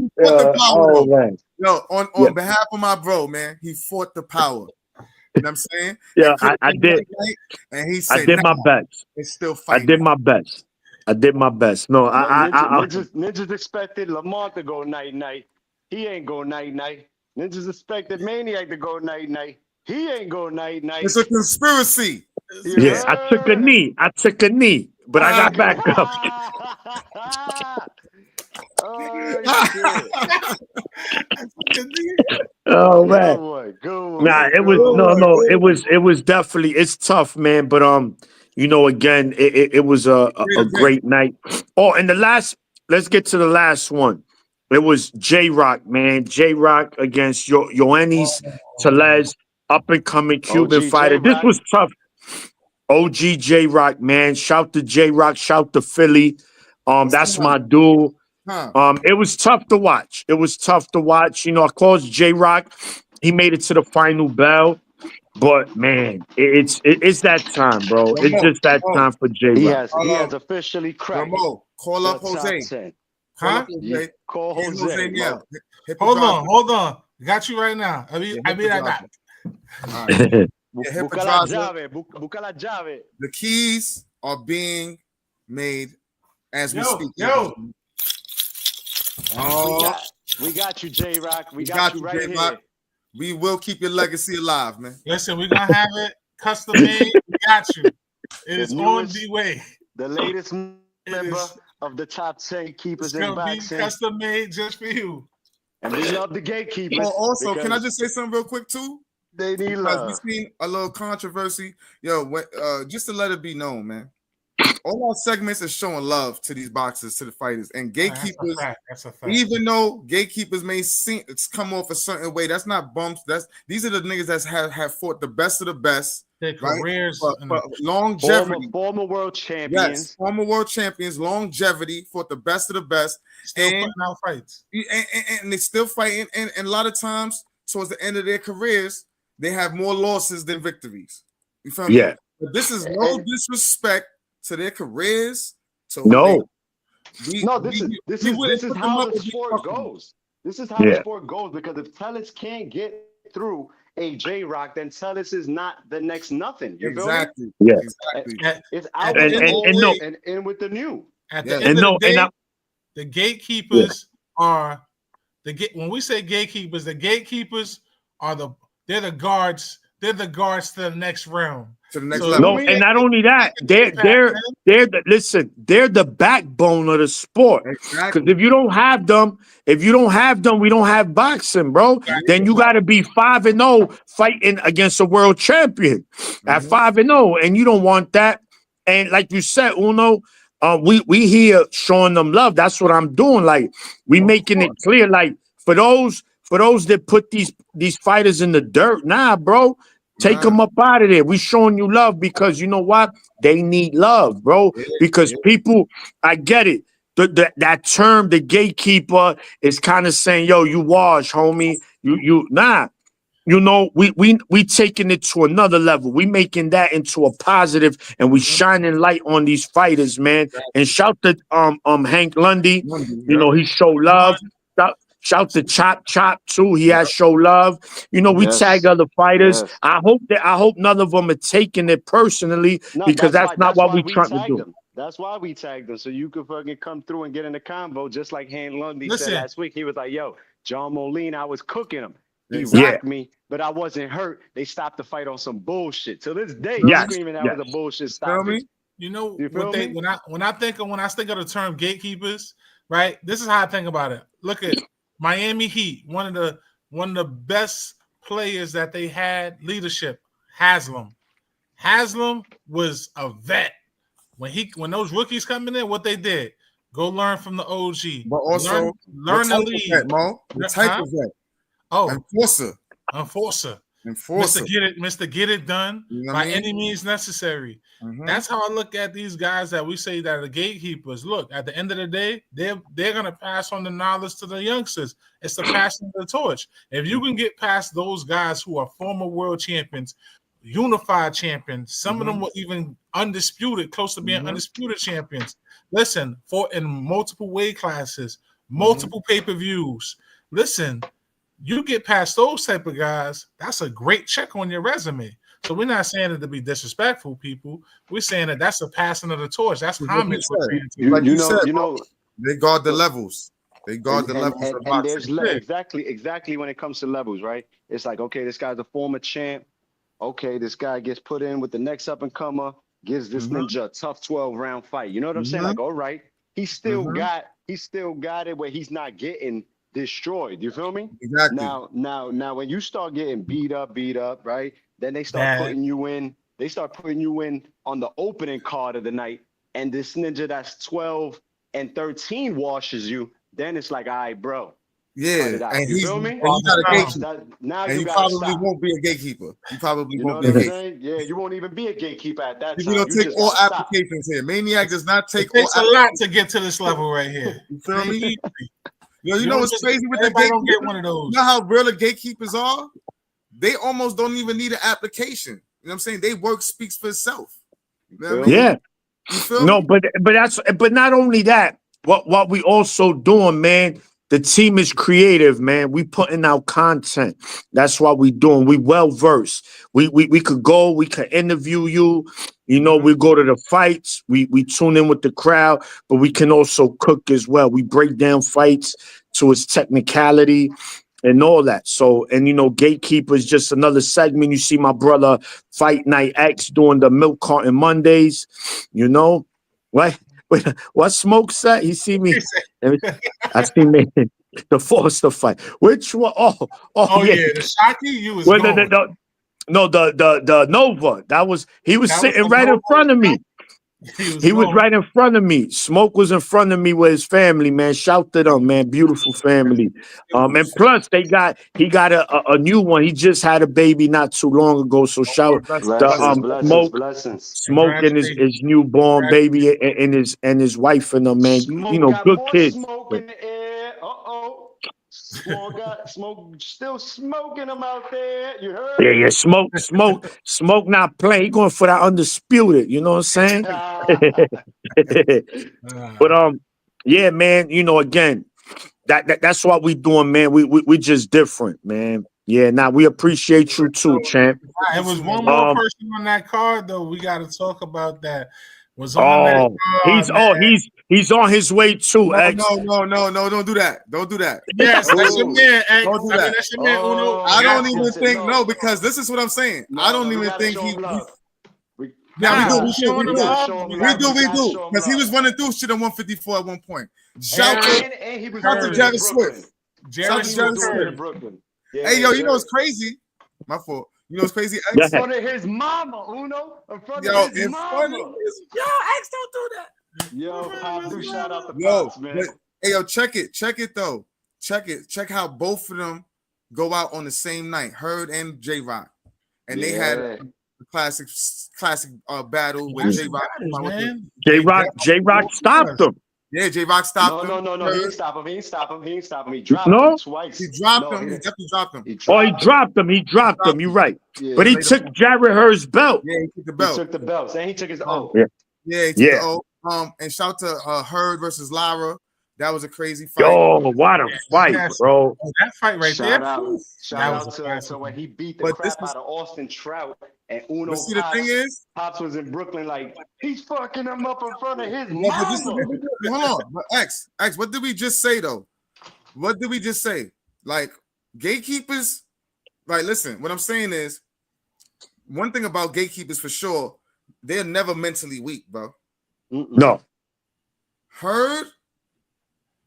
man. Yo, on behalf of my bro, man, he fought the power. You know what I'm saying? Yeah, I did. And he said, I did my best. It's still fighting. I did my best. No, Ninjas expected Lamont to go night. He ain't go night. Ninjas expected Maniac to go night. He ain't go night. It's a conspiracy. Yeah, I took a knee, but I got back up. Oh man. Nah, it was definitely, it's tough, man. But you know, again, it was a great night. Oh, and let's get to the last one. It was J-Rock, man. J-Rock against Yoenis Telez, up and coming Cuban fighter. J-Rock. This was tough. OG J-Rock, man. Shout to J-Rock, shout to Philly. That's my dude. It was tough to watch. You know, of course, J-Rock, he made it to the final bell. But man, it's that time, bro. It's Ramo, just that Ramo, time for J He Rock. has officially cracked Ramo, call the up top Jose. 10. Call Huh? up Jose. Call Get Jose. now. Hit the Hold drive. on. Got you right now. I'll be right back. All right. Hit the Busca la drive. llave. Busca la llave. The keys are being made as we speak. We got you, J Rock. We got you right here. J-Rock. We will keep your legacy alive, man. Listen, we're gonna have it custom made. We got you. It is on the way. The latest member of the top 10 keepers in boxing. It's gonna be custom made just for you. And we love the gatekeepers. Also, can I just say something real quick too? They need love. We've seen a little controversy. Just to let it be known, man. All our segments are showing love to these boxers, to the fighters, and gatekeepers. That's a fact. Even though gatekeepers may seem it's come off a certain way, that's not bumps. These are the niggas that have fought the best of the best. Their careers, for longevity. Former world champions. Yes, former world champions, longevity, fought the best of the best. Still putting out fights. And they still fighting. And a lot of times, towards the end of their careers, they have more losses than victories. You feel me? Yeah. But this is no disrespect to their careers. This is how the sport goes. This is how the sport goes, because if Tellis can't get through a J Rock, then Tellis is not the next nothing. You feel me? Yeah. Exactly. It's out with the old and in with the new. At the end of the day, the gatekeepers are when we say gatekeepers, the gatekeepers are they're the guards. They're the guards to the next round. To the next level. No, and not only that, they're the backbone of the sport. Because if you don't have them, we don't have boxing, bro. Then you got to be 5-0 fighting against a world champion at 5-0, and you don't want that. And like you said, Uno, we here showing them love. That's what I'm doing. Like we making it clear, like for those that put these fighters in the dirt, nah, bro. Take them up out of there. We showing you love because you know what? They need love, bro. Because people, I get it. That term, the gatekeeper, is kind of saying, yo, you wash, homie. You nah. You know, we taking it to another level. We making that into a positive, and we shining light on these fighters, man. And shout to Hank Lundy. You know, he show love. Shout to Chop too. He has show love. You know, we tag other fighters. I hope none of them are taking it personally, because that's not what we trying to do. That's why we tagged them, so you could fucking come through and get in the convo, just like Hank Lundy said last week. He was like, "Yo, John Molina, I was cooking him. He rocked me, but I wasn't hurt. They stopped the fight on some bullshit. To this day, screaming that was a bullshit stop." You know, when I think of the term gatekeepers, right? This is how I think about it. Look at Miami Heat, one of the best players that they had leadership, Haslam. Haslam was a vet. When those rookies coming in, what they did, go learn from the OG. But also learn the lead. The type of vet. Oh, enforcer. Mr. Get It Done by any means necessary. That's how I look at these guys that we say that are the gatekeepers. Look, at the end of the day, they're gonna pass on the knowledge to the youngsters. It's the passing of the torch. If you can get past those guys who are former world champions, unified champions, some of them were even undisputed, close to being undisputed champions. Listen, fought in multiple weight classes, multiple pay-per-views. Listen, you get past those type of guys, that's a great check on your resume. So we're not saying it to be disrespectful, people. We're saying that that's a passing of the torch. That's homage. Like you said, they guard the levels. They guard the levels of boxing. Exactly when it comes to levels, right? It's like, okay, this guy's a former champ. Okay, this guy gets put in with the next up-and-comer, gives this ninja a tough 12-round fight. You know what I'm saying? Like, all right, he still got it where he's not getting destroyed. You feel me? Exactly. Now, when you start getting beat up, right? Then they start putting you in. They start putting you in on the opening card of the night, and this ninja that's 12 and 13 washes you. Then it's like, all right, bro. Yeah, and you feel me? And he's not a gatekeeper. Now and you probably won't be a gatekeeper. You probably won't be a gatekeeper. Yeah, you won't even be a gakeeper at that time. You don't take all applications here. Maniac does not take all. It takes a lot to get to this level right here. You feel me? You know what's crazy with the gatekeepers? don't get one of those. You know how real the gatekeepers are? they almost don't even need an application. You know what I'm saying? They work speaks for itself. You know what I mean? Yeah. You feel No, me? but not only that, what we also doing, man. The team is creative, man. We putting out content. That's what we doing. We well versed. We could go. We could interview you. You know, we go to the fights. We tune in with the crowd, but we can also cook as well. We break down fights to its technicality and all that. So, and you know, Gatekeeper is just another segment. You see my brother Fight Night X doing the Milk Carton Mondays. You know, what? What Smoke said? He see me. I see me the Foster fight. Which one? Oh yeah. The Shocky, you was Well, going. the Nova. That was he was That was sitting the right in Nova? front of me. He was right in front of me. Smoke was in front of me with his family, man. Shout to them, man. Beautiful family. And plus he got a new one. He just had a baby not too long ago. So shout Blessings. Smoke and his newborn baby and his wife and them, man. Smoke You know, got good more kids. smoke in the air. Smoke still smoking them out there. You heard? Yeah. Smoke not playing. He going for that undisputed. You know what I'm saying? But yeah, man. You know, again, that's what we doing, man. We just different, man. Yeah. Now we appreciate you too, champ. It was one more person on that card though. We got to talk about that. Was on that card. He's on his way too. No, don't do that. Don't do that. Yes, that's your man. Don't do that. That's your man, Uno. I don't even think because this is what I'm saying. I don't even think he. We do. Because he was running through shit at 154 at one point. Shout to Jerry Swift. Shout to Jerry Swift. Hey, yo, you know what's crazy? My fault. You know what's crazy? In front of his mama, Uno. In front of his mama. X, don't do that. Yo, Pop, do shout out to Pops, man. Hey, yo, check it though. Check how both of them go out on the same night. Hurd and J-Rock. And they had a classic battle with J-Rock. J-Rock stopped him. Yeah, J-Rock stopped him. No, he didn't stop him. He dropped him twice. He dropped him. He definitely dropped him. He dropped him. You're right. Yeah, but he took Jared Hurd's belt. Yeah, he took the belt. He took the belts. And he took his oath. Yeah, he took the oath. And shout to Hurd versus Lara. That was a crazy fight. Yo, what a fight, bro. That fight right there. Shout out to when he beat the crap out of Austin Trout and Uno. See, the thing is, Pops was in Brooklyn like, he's fucking him up in front of his mama. Hold on. But X, what did we just say, though? What did we just say? Like, gatekeepers, like, listen, what I'm saying is, one thing about gatekeepers for sure, they're never mentally weak, bro. No. Hurd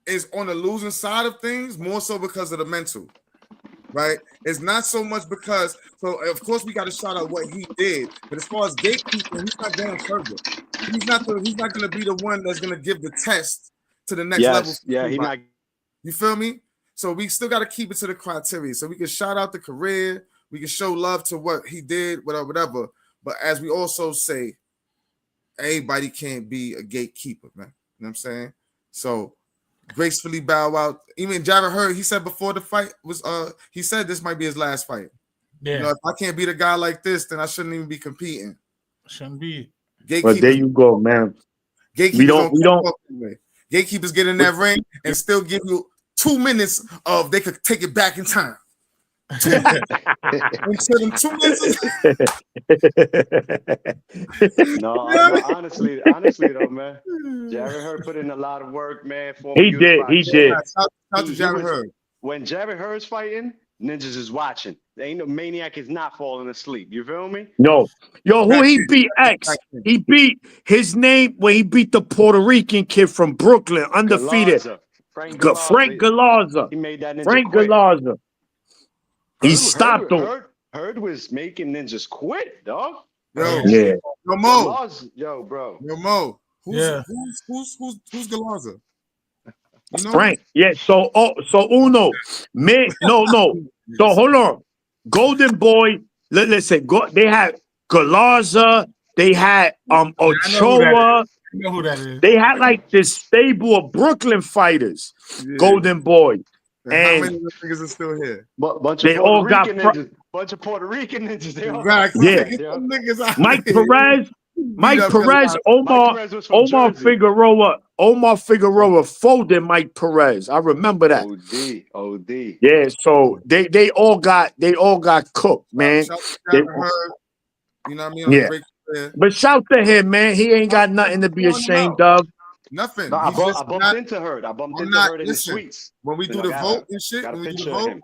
is on the losing side of things more so because of the mental, right? It's not so much because, so of course we got to shout out what he did, but as far as gatekeeping, he's not going further. He's not going to be the one that's going to give the test to the next level. Yeah, he might. You feel me? So we still got to keep it to the criteria. So we can shout out the career, we can show love to what he did, whatever. But as we also say, everybody can't be a gatekeeper, man. You know what I'm saying? So gracefully bow out. Even Jared Hurd, he said before the fight was he said this might be his last fight. Yeah. You know, if I can't beat a guy like this, then I shouldn't even be competing. Shouldn't be. Well, there you go, man. Gatekeepers Gatekeepers get in that ring and still give you 2 minutes of they could take it back in time. Until them 2 minutes. Honestly though, man, Jared Hurd put in a lot of work, man. He did. Shout to Jared Hurd. When Jared Hurd's fighting, Ninjas is watching. There ain't no maniac is not falling asleep. You feel me? No. Yo, who he beat? X. He beat his name when he beat the Puerto Rican kid from Brooklyn, undefeated. Frank Galarza. He made that ninja Frank quit. Galarza. He stopped him. Hurd was making ninjas quit, dog. Yo, yeah. Yo, Mo. Yo, bro. Yo, Mo. Who's Galarza? You know? Frank. Yeah. So Uno. Man, no. So hold on. Golden Boy. Listen. They had Galarza. They had Ochoa. I know who that is. They had like this stable of Brooklyn fighters. Yeah. Golden Boy. And how many niggas are still here? Bunch of Puerto bunch of Puerto Rican ninjas. They all Exactly. Yeah. Get them niggas out Mike of here. Perez, Beat up Mike Perez was from Omar Jersey. Figueroa folded Mike Perez. I remember that. OD. Yeah, so they all got cooked, man. Shout They- out to her. You know what I mean? On Yeah. the break there. But shout to him, man. He ain't got nothing to be ashamed of. Nothing. No, I He's just bumped not, into her. I bumped I'm into not her in listen. the suites. When we Then do I the got vote a- and shit, got a when we do picture the of vote, him.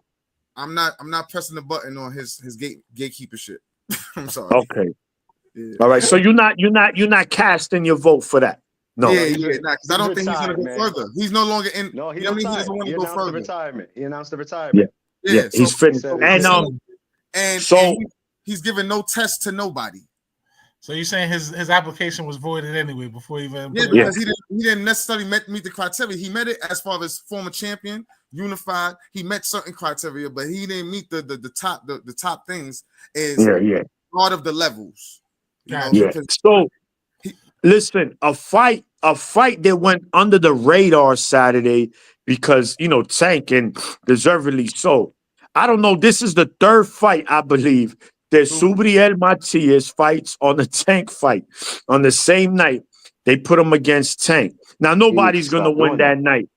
I'm not pressing the button on his gatekeeper shit. I'm sorry. Okay. Yeah. All right. So you're not casting your vote for that. No. Yeah, he's because I don't think he's gonna retired, go man. further. He's no longer in. No, he you know what I mean? He retired. doesn't want He to go announced the further. retirement. He announced the retirement. Yeah, so, he's finished. so- and So- he's giving no test to nobody. So you're saying his application was voided anyway before he even Yeah, put it because out? he didn't necessarily meet the criteria. He met it as far as former champion, unified. He met certain criteria, but he didn't meet the top things. Is Yeah. part of the levels. You know, Yeah. because So listen, a fight that went under the radar Saturday because Tank, and deservedly so. I don't know. This is the third fight, I believe, that Subriel Matias fights on the Tank fight on the same night. They put him against Tank. Now nobody's gonna Stop win doing that night.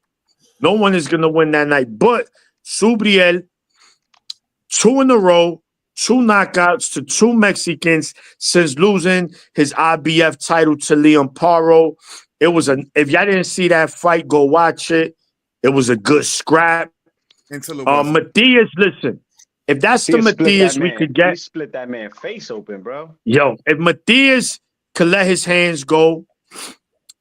No one is gonna win that night. But Subriel, 2 in a row, 2 knockouts to 2 Mexicans since losing his IBF title to Leon Paro. It was if y'all didn't see that fight, go watch it. It was a good scrap. until it was Matias, listen, if that's the Matias we could He get, split that man face open, bro. if Matias could let his hands go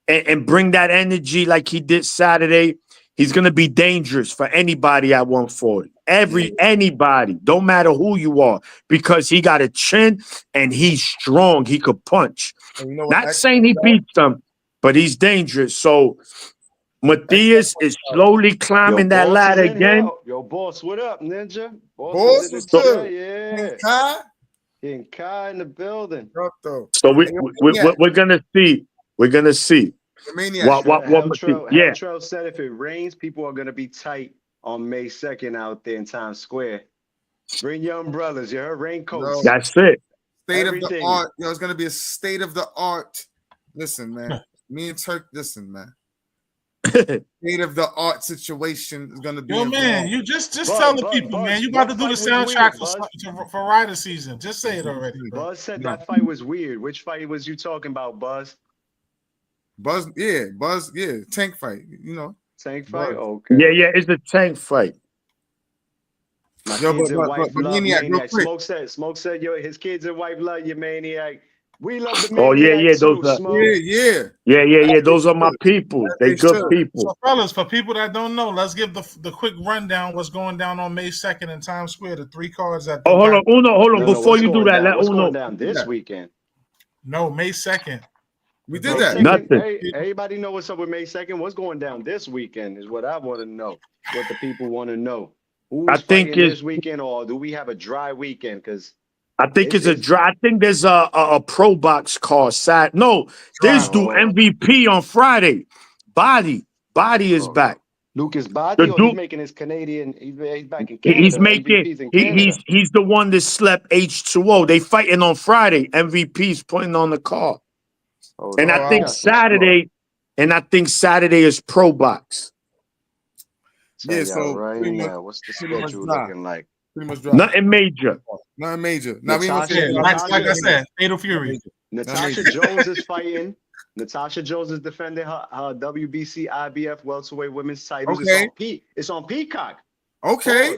and bring that energy like he did Saturday, he's gonna be dangerous for anybody at 140. Anybody, don't matter who you are, because he got a chin and he's strong. He could punch. Not saying he beats them, but he's dangerous. So Matias is slowly climbing that Boss ladder is in again. here. Yo, boss, what up, Ninja? Boss is in was the good. chat, yeah. Kai? King Kai in the building. So we're gonna see. We're gonna see. What Heltrell said if it rains, people are gonna be tight on May 2nd out there in Times Square. Bring your umbrellas, you heard? Raincoats. That's it. State of the art. It's gonna be a state of the art. Listen, man. Me and Turk, listen, man. State of the art situation is gonna be. Yo, man, you just tell the people, man. You about to do the soundtrack for Rider season. Just say it already, bro. Buzz said that fight was weird. Which fight was you talking about, Buzz? Buzz, Tank fight. You know, Tank fight. Buzz. Okay. Yeah, it's a Tank fight. My kids in White Love, Maniac. Smoke said, yo, his kids in White Love, you Maniac. We love the Maniac too, those Smoke. Yeah. Those are my people. They good people. So, fellas, for people that don't know, let's give the quick rundown. What's going down on May 2nd in Times Square? The 3 cards that. Hold on. Before you do that, let what's Uno. going down this weekend? No, May 2nd. We did that. Nothing. Hey, everybody know what's up with May 2nd. What's going down this weekend is what I want to know. What the people want to know. Who's fighting this weekend, or do we have a dry weekend? Because I think it's a dry. I think there's a pro box card. No, there's MVP on Friday. Body is back. Lucas Body, he's making his Canadian. He's back in Canada. He's making. He's the one that slept H2O. They fighting on Friday. MVP's putting on the card. And I think Saturday. And I think Saturday is pro box. Yeah. So right now, what's the schedule looking like? Pretty much dry. Nothing major. Nothing major. Now like I said, Fatal Fury. Natasha Jones is fighting. Natasha Jones is defending her WBC IBF welterweight women's titles. Okay. It's on Peacock. Okay.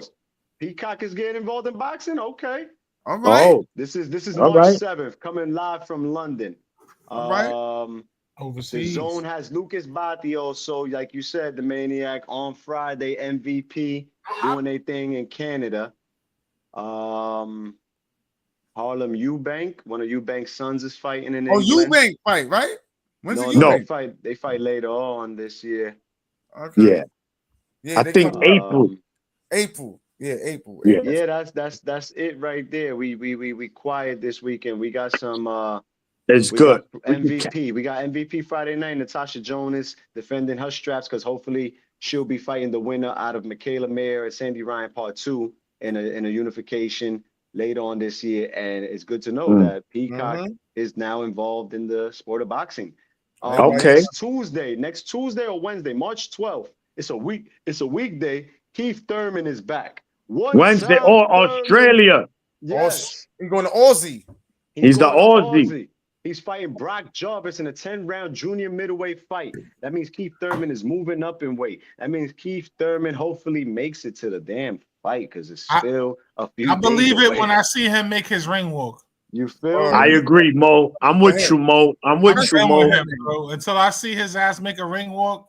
Peacock is getting involved in boxing. Okay. All right. Oh, this is March 7th, coming live from London. All right. Overseas. The Zone has Lucas Batio, so like you said, the Maniac on Friday, MVP doing their thing in Canada. Harlem Eubank, one of Eubank's sons is fighting in England. Eubank fight, right? When's they fight later on this year. Okay. Yeah, I think April. April. Yeah, April. Yeah, that's it right there. We quiet this weekend. We got some it's good. MVP. We got MVP Friday night. Natasha Jonas defending her straps because hopefully she'll be fighting the winner out of Michaela Mayer and Sandy Ryan Part 2 in a unification. later on this year, and it's good to know that Peacock is now involved in the sport of boxing. Okay. Next Tuesday or Wednesday, March 12th. It's a weekday. Keith Thurman is back. Wednesday or Australia. Yes. He's going to Aussie. He's the Aussie. He's fighting Brock Jarvis in a 10-round junior middleweight fight. That means Keith Thurman is moving up in weight. That means Keith Thurman hopefully makes it to the damn fight because it's still a few. I believe it when I see him make his ring walk. You feel? I agree, Mo. I'm with you, Mo. I'm with you, Mo. Him, bro. Until I see his ass make a ring walk.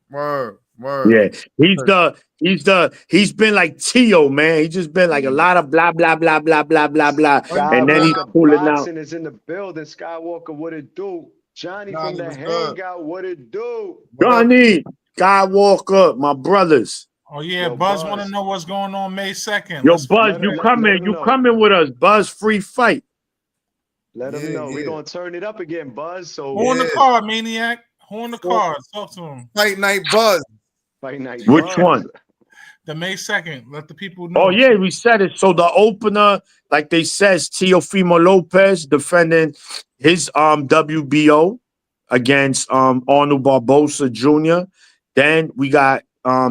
Word. Yeah, he's been like Tio, man. He's just been like a lot of blah blah blah blah blah blah blah, and then he's pulling out. Is in the building. Skywalker, what it do? Johnny from the Hangout, what it do? Johnny Skywalker, my brothers. Oh yeah, Buzz want to know what's going on May 2nd. Yo, Buzz, you coming with us? Buzz, free fight. Let him know. We're gonna turn it up again, Buzz. So who on the card, Maniac? Who on the card? Talk to him. Fight Night Buzz. Which one? The May 2nd. Let the people know. Oh yeah, we said it. So the opener, like they says, Teofimo Lopez defending his WBO against Arnold Barbosa Jr. Then we got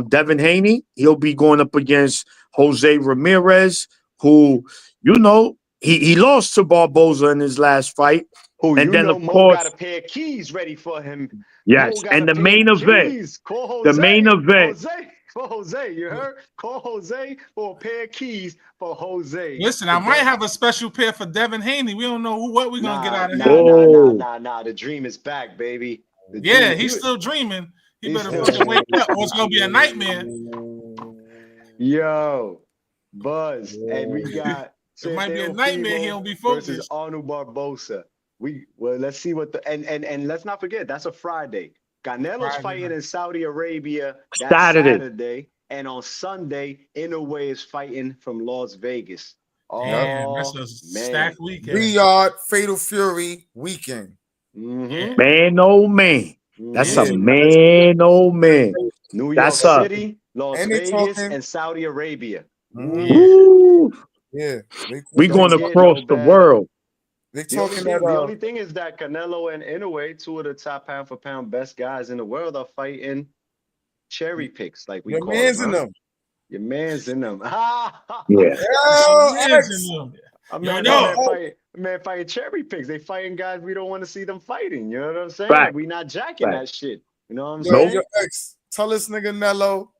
Devin Haney. He'll be going up against Jose Ramirez, who he lost to Barbosa in his last fight. And then of course, got a pair of keys ready for him. Yes, and the main event. The main event. Jose, you heard? Call Jose for a pair of keys for Jose. Listen, I might have a special pair for Devin Haney. We don't know what we're gonna get out of him. Nah. The dream is back, baby. He's still dreaming. He better fucking wake up, or it's gonna be a nightmare. Yo, Buzz, and we got. It might be a nightmare. He don't be focused. Versus Arnold Barbosa. Let's see what and let's not forget that's a Friday. Canelo's fighting in Saudi Arabia Saturday, and on Sunday, Inoue is fighting from Las Vegas. Damn, that's a stacked weekend. Riyadh Fatal Fury weekend. Man, oh man, that's a man, oh man. New York City, Las Vegas, and Saudi Arabia. Yeah, we're going across the world. The only thing is that Canelo and Inoue, two of the top pound for pound best guys in the world, are fighting cherry picks, like we call them. Your man's in them. Yeah. Man fighting cherry picks. They fighting guys we don't want to see them fighting. You know what I'm saying? Right. We not jacking that shit. You know what I'm saying? Your ex, tell this nigga Nello,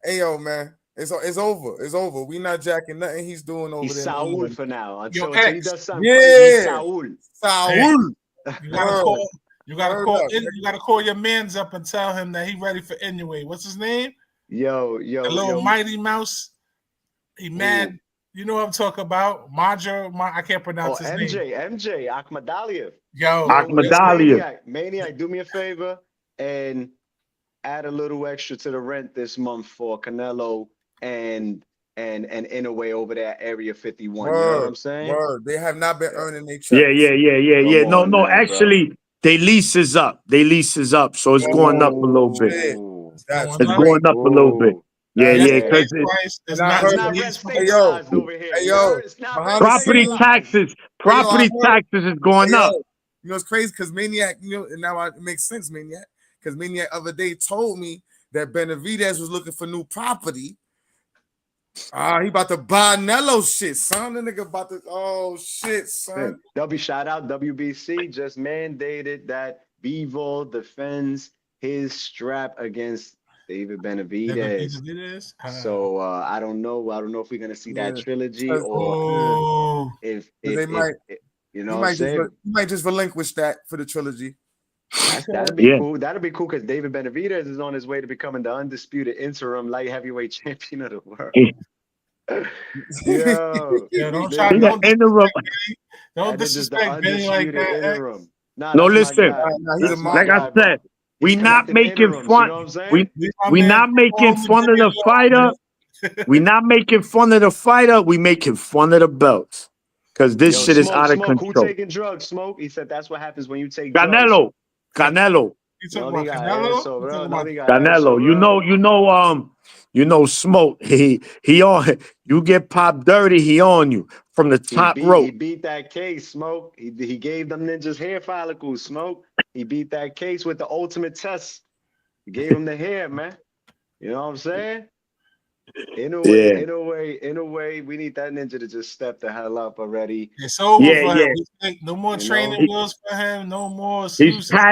hey yo, man. It's over. It's over. We not jacking nothing he's doing over there. He's Saul for now. Until he does something. Yeah. Saul. You gotta call your mans up and tell him that he ready for Inoue. What's his name? Yo. The little Mighty Mouse. He mad. You know what I'm talking about. I can't pronounce his name. MJ, Akhmadaliev. Yo. Akhmadaliev. Maniac, do me a favor and add a little extra to the rent this month for Canelo and Inoue over there at Area 51. You know what I'm saying? Word. They have not been earning their checks. Yeah. No, actually, they leases up. So it's going up a little bit. It's going up a little bit. Yeah, because it's not property taxes is going up. You know, it's crazy because Maniac, now it makes sense, Maniac. Because Maniac the other day told me that Benavidez was looking for new property. He about to buy Nello shit, son. The nigga about to, oh shit, son. Shout out WBC just mandated that Bivol defends his strap against David Benavidez. So I don't know if we're gonna see that trilogy or if they might. You know, you might just relinquish that for the trilogy. That'd be cool. That'd be cool because David Benavidez is on his way to becoming the undisputed interim light heavyweight champion of the world. Don't disrespect Benny like that. No, listen. Like I said, we not making fun. We not making fun of the fighter. We not making fun of the fighter. We making fun of the belts because this shit is out of control. Who taking drugs? Smoke. He said that's what happens when you take drugs. Canelo. You No talking about diga Canelo? eso, You bro. talking No about diga eso, Canelo, bro. Smoke. He on. You get pop dirty, he on you from the top He rope. beat that case, Smoke. He gave them ninjas hair follicles, Smoke. He beat that case with the ultimate test. He gave him the hair, man. You know what I'm saying? Yeah, In a way, we need that ninja to just step the hell up already. it's over yeah, for him. yeah. We think no more You know, training wheels for him. No more He's excuses.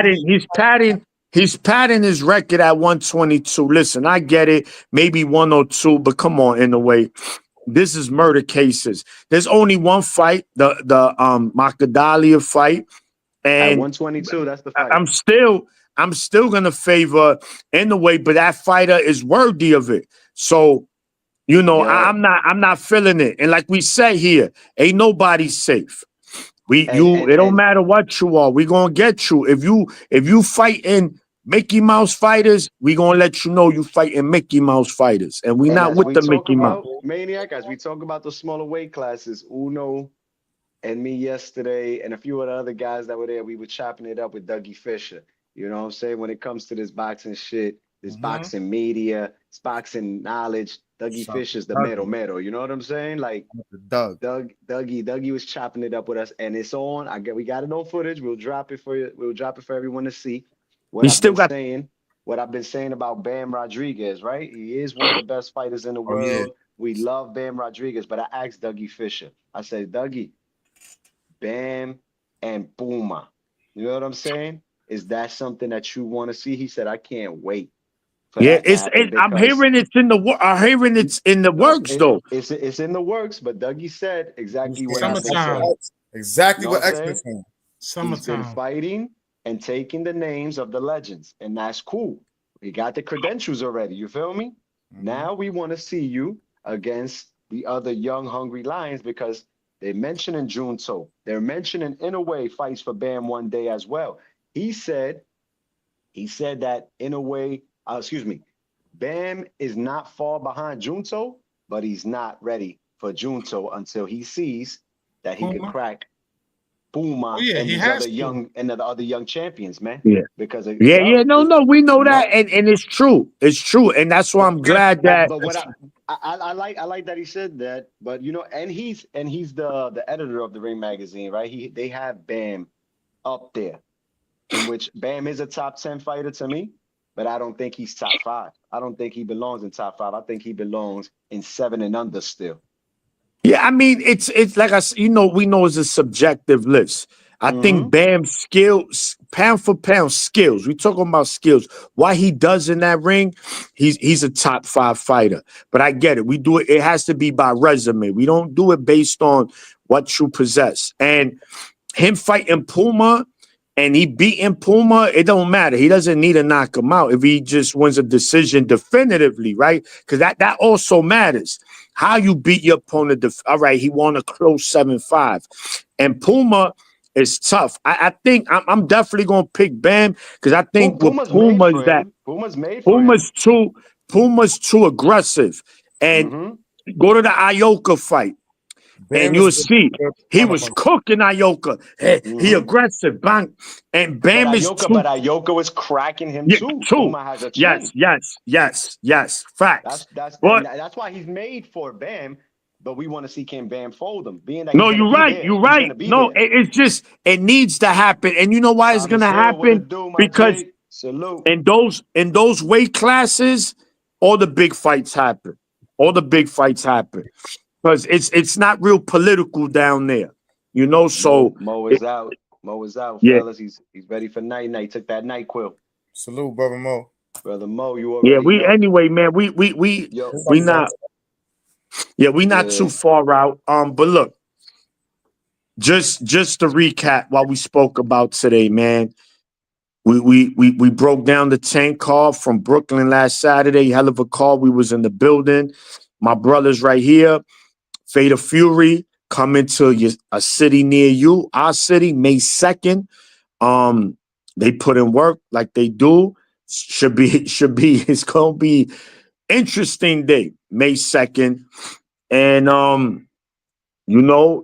padding. He's padding his record at 122. Listen, I get it. Maybe 102, but come on, in a way. This is murder cases. There's only one fight, the Makadalia fight, at and 122, that's the I- fight. I'm still I'm still gonna favor in the way, but that fighter is worthy of it. So Yo, I'm not feeling it. And like we say here, ain't nobody safe. It don't and matter what you are, we gonna get you. If you fighting Mickey Mouse fighters, we gonna let you know you fighting Mickey Mouse fighters, and we and not as with we the talk Mickey Mouse. about Maniac, as we talk about the smaller weight classes, Uno and me yesterday, and a few of the other guys that were there, we were chopping it up with Dougie Fisher. You know what I'm saying? When it comes to this boxing shit, this Mm-hmm. boxing media, this boxing knowledge, Dougie Shout Fisher's the out mero mero. You know what I'm saying? Like to Doug. Dougie was chopping it up with us, and it's on. We got it on footage. We'll drop it for you. We'll drop it for everyone to see. What He I've still been got saying, what I've been saying about Bam Rodriguez, right? He is one of the best fighters in the Oh yeah. world. We love Bam Rodriguez, but I asked Dougie Fisher. I said, Dougie, Bam and Puma. You know what I'm saying? Is that something that you want to see? He said, I can't wait for yeah. that to happen I'm because hearing it's in the I'm hearing it's in the no, works though. it's in the works. But Dougie said He's exactly what saying I've been Summertime. saying. You exactly know what what I'm X been saying? saying. He's been Summertime. fighting and taking the names of the legends, and that's cool. We got the credentials already. You feel me? Mm-hmm. Now we want to see you against the other young, hungry lions because they're mentioning Junto. They're mentioning in a way fights for Bam one day as well. He said that in a way, excuse me, Bam is not far behind Junto, but he's not ready for Junto until he sees that he could Puma. crack Oh Puma yeah, and he these has other to. young and the other young champions, man. Yeah. Because Yeah, yeah, no, no, we know that, yep. and it's true, and that's why I'm glad that. But what I like that he said that, but and he's the editor of the Ring magazine, right? They have Bam up there, in which Bam is a top 10 fighter to me, but I don't think he's top 5. I don't think he belongs in top 5. I think he belongs in 7 and under still. Yeah, I mean, it's like we know it's a subjective list. I think Mm-hmm. Bam's skills, pound for pound skills. We talking about skills. What he does in that ring, he's a top 5 fighter. But I get it. We do it. It has to be by resume. We don't do it based on what you possess. And him fighting Puma, and he beating Puma, it don't matter. He doesn't need to knock him out if he just wins a decision definitively, right? Because that also matters. How you beat your opponent. All right, he won a close 7-5. And Puma is tough. I think I'm definitely going to pick Bam because I think with Puma's made Puma is for that him. Puma's made for him. Puma's too Puma's too aggressive. And Mm-hmm. go to the Ioka fight and Bam is you'll good, see good he was counterpuncher. cooking Ioka. He Mm-hmm. aggressive, bang, and But Bam is Ioka, too. but Ioka was cracking him Yeah, too. two. Puma has a Yes, chin. yes, yes, yes. Facts. And But that's why he's made for Bam. But we want to see can Bam fold him, being that he's no, gonna you're be right. there. You're He's right. gonna be No, there. it's just it needs to happen, and you know why it's Thomas gonna Hill, what happen it do, my because G? Salute. in those weight classes, all the big fights happen. All the big fights happen because it's not real political down there. So Mo it, is out. Mo is out, yeah, fellas. He's ready for night night. Took that night quill. Salute, brother Mo. Brother Mo, you yeah. already We know. anyway, man. We Yo, we not we not too yeah. far out. But look, just to recap what we spoke about today, man. We broke down the tank car from Brooklyn last Saturday. Hell of a call. We was in the building. My brothers right here, Fate of Fury, coming to a city near you, our city, May 2nd. They put in work like they do. It's gonna be interesting day, May 2nd. And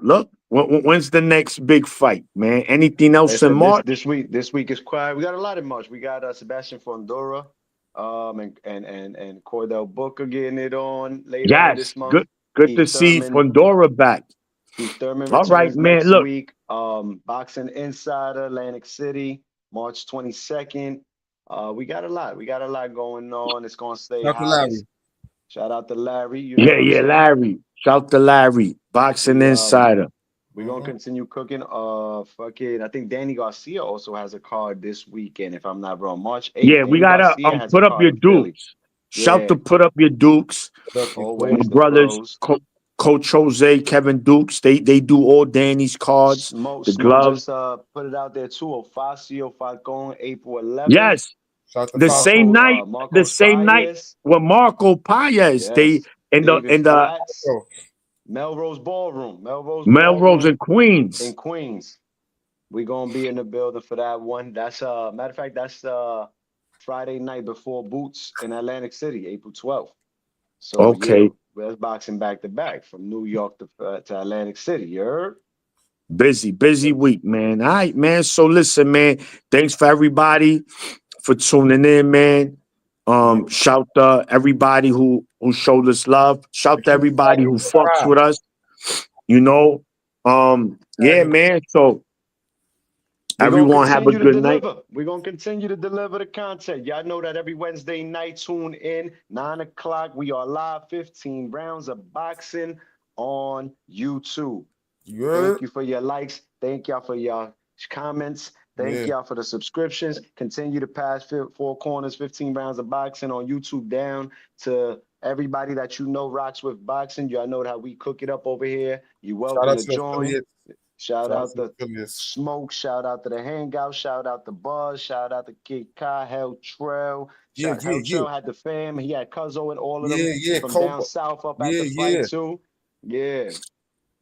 look, When's the next big fight, man? Anything else in March? This week is quiet. We got a lot in March. We got Sebastian Fondora, and Cordell Booker getting it on later on this month. Good to see Fondora back. Keith Thurman All right, returns man. next Look, week. Boxing Insider, Atlantic City, March 22nd. We got a lot. We got a lot going on. It's gonna stay hot. Shout out to Larry. You know yeah, Larry. Shout out to Larry. Boxing Insider. We're gonna continue cooking. I think Danny Garcia also has a card this weekend, if I'm not wrong. March 8th. Yeah, we gotta put up your dukes. Shout to put up your dukes. Always my brothers, Coach Jose, Kevin Dukes. They do all Danny's cards. The gloves. Just put it out there too. Ofacio Falcon, April 11th. Yes. The same night with Marco Paez. Yes. They in the Melrose Ballroom. Melrose in Queens. In Queens. We're gonna be in the building for that one. That's matter of fact, that's Friday night before Boots in Atlantic City, April 12th. So okay. We're boxing back to back from New York to Atlantic City. You heard? Busy week, man. All right, man. So listen, man. Thanks for everybody for tuning in, man. Shout to everybody who showed us love. Shout to everybody who fucks with us. You know, yeah, man. So everyone have a good night. We're gonna continue to deliver the content. Y'all know that every Wednesday night, tune in 9 o'clock. We are live. 15 rounds of boxing on YouTube. Yeah. Thank you for your likes. Thank y'all for your comments. Thank y'all for the subscriptions. Continue to pass 4 corners, 15 rounds of boxing on YouTube down to everybody that you know rocks with boxing. Y'all know how we cook it up over here. You're welcome to join. Shout out to Smoke. Shout out to the Hangout. Shout out to Buzz. Shout out to Kid Kai, Hell Trail. Hell Trail had the fam. He had Cuzzo and all of them from down south up at the fight too. Yeah.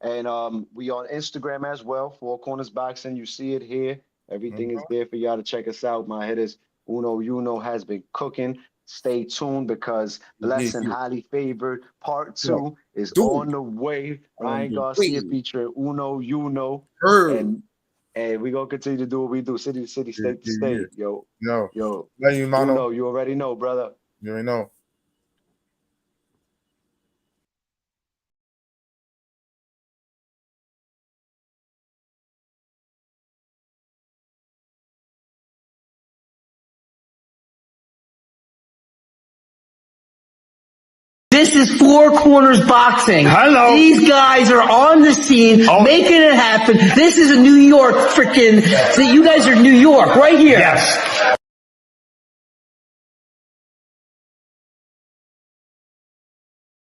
And we on Instagram as well, 4 Corners Boxing. You see it here. Everything is there for y'all to check us out. My hitters, Uno has been cooking. Stay tuned because Blessed and Highly Favored Part 2 is on the way. Ryan Garcia featuring Uno. And we're going to continue to do what we do. City to city, state to state. Yo. Love you, Mano. Uno, you already know, brother. You already know. This is 4 Corners Boxing. Hello. These guys are on the scene, making it happen. This is a New York freaking. You guys are New York, right here. Yes.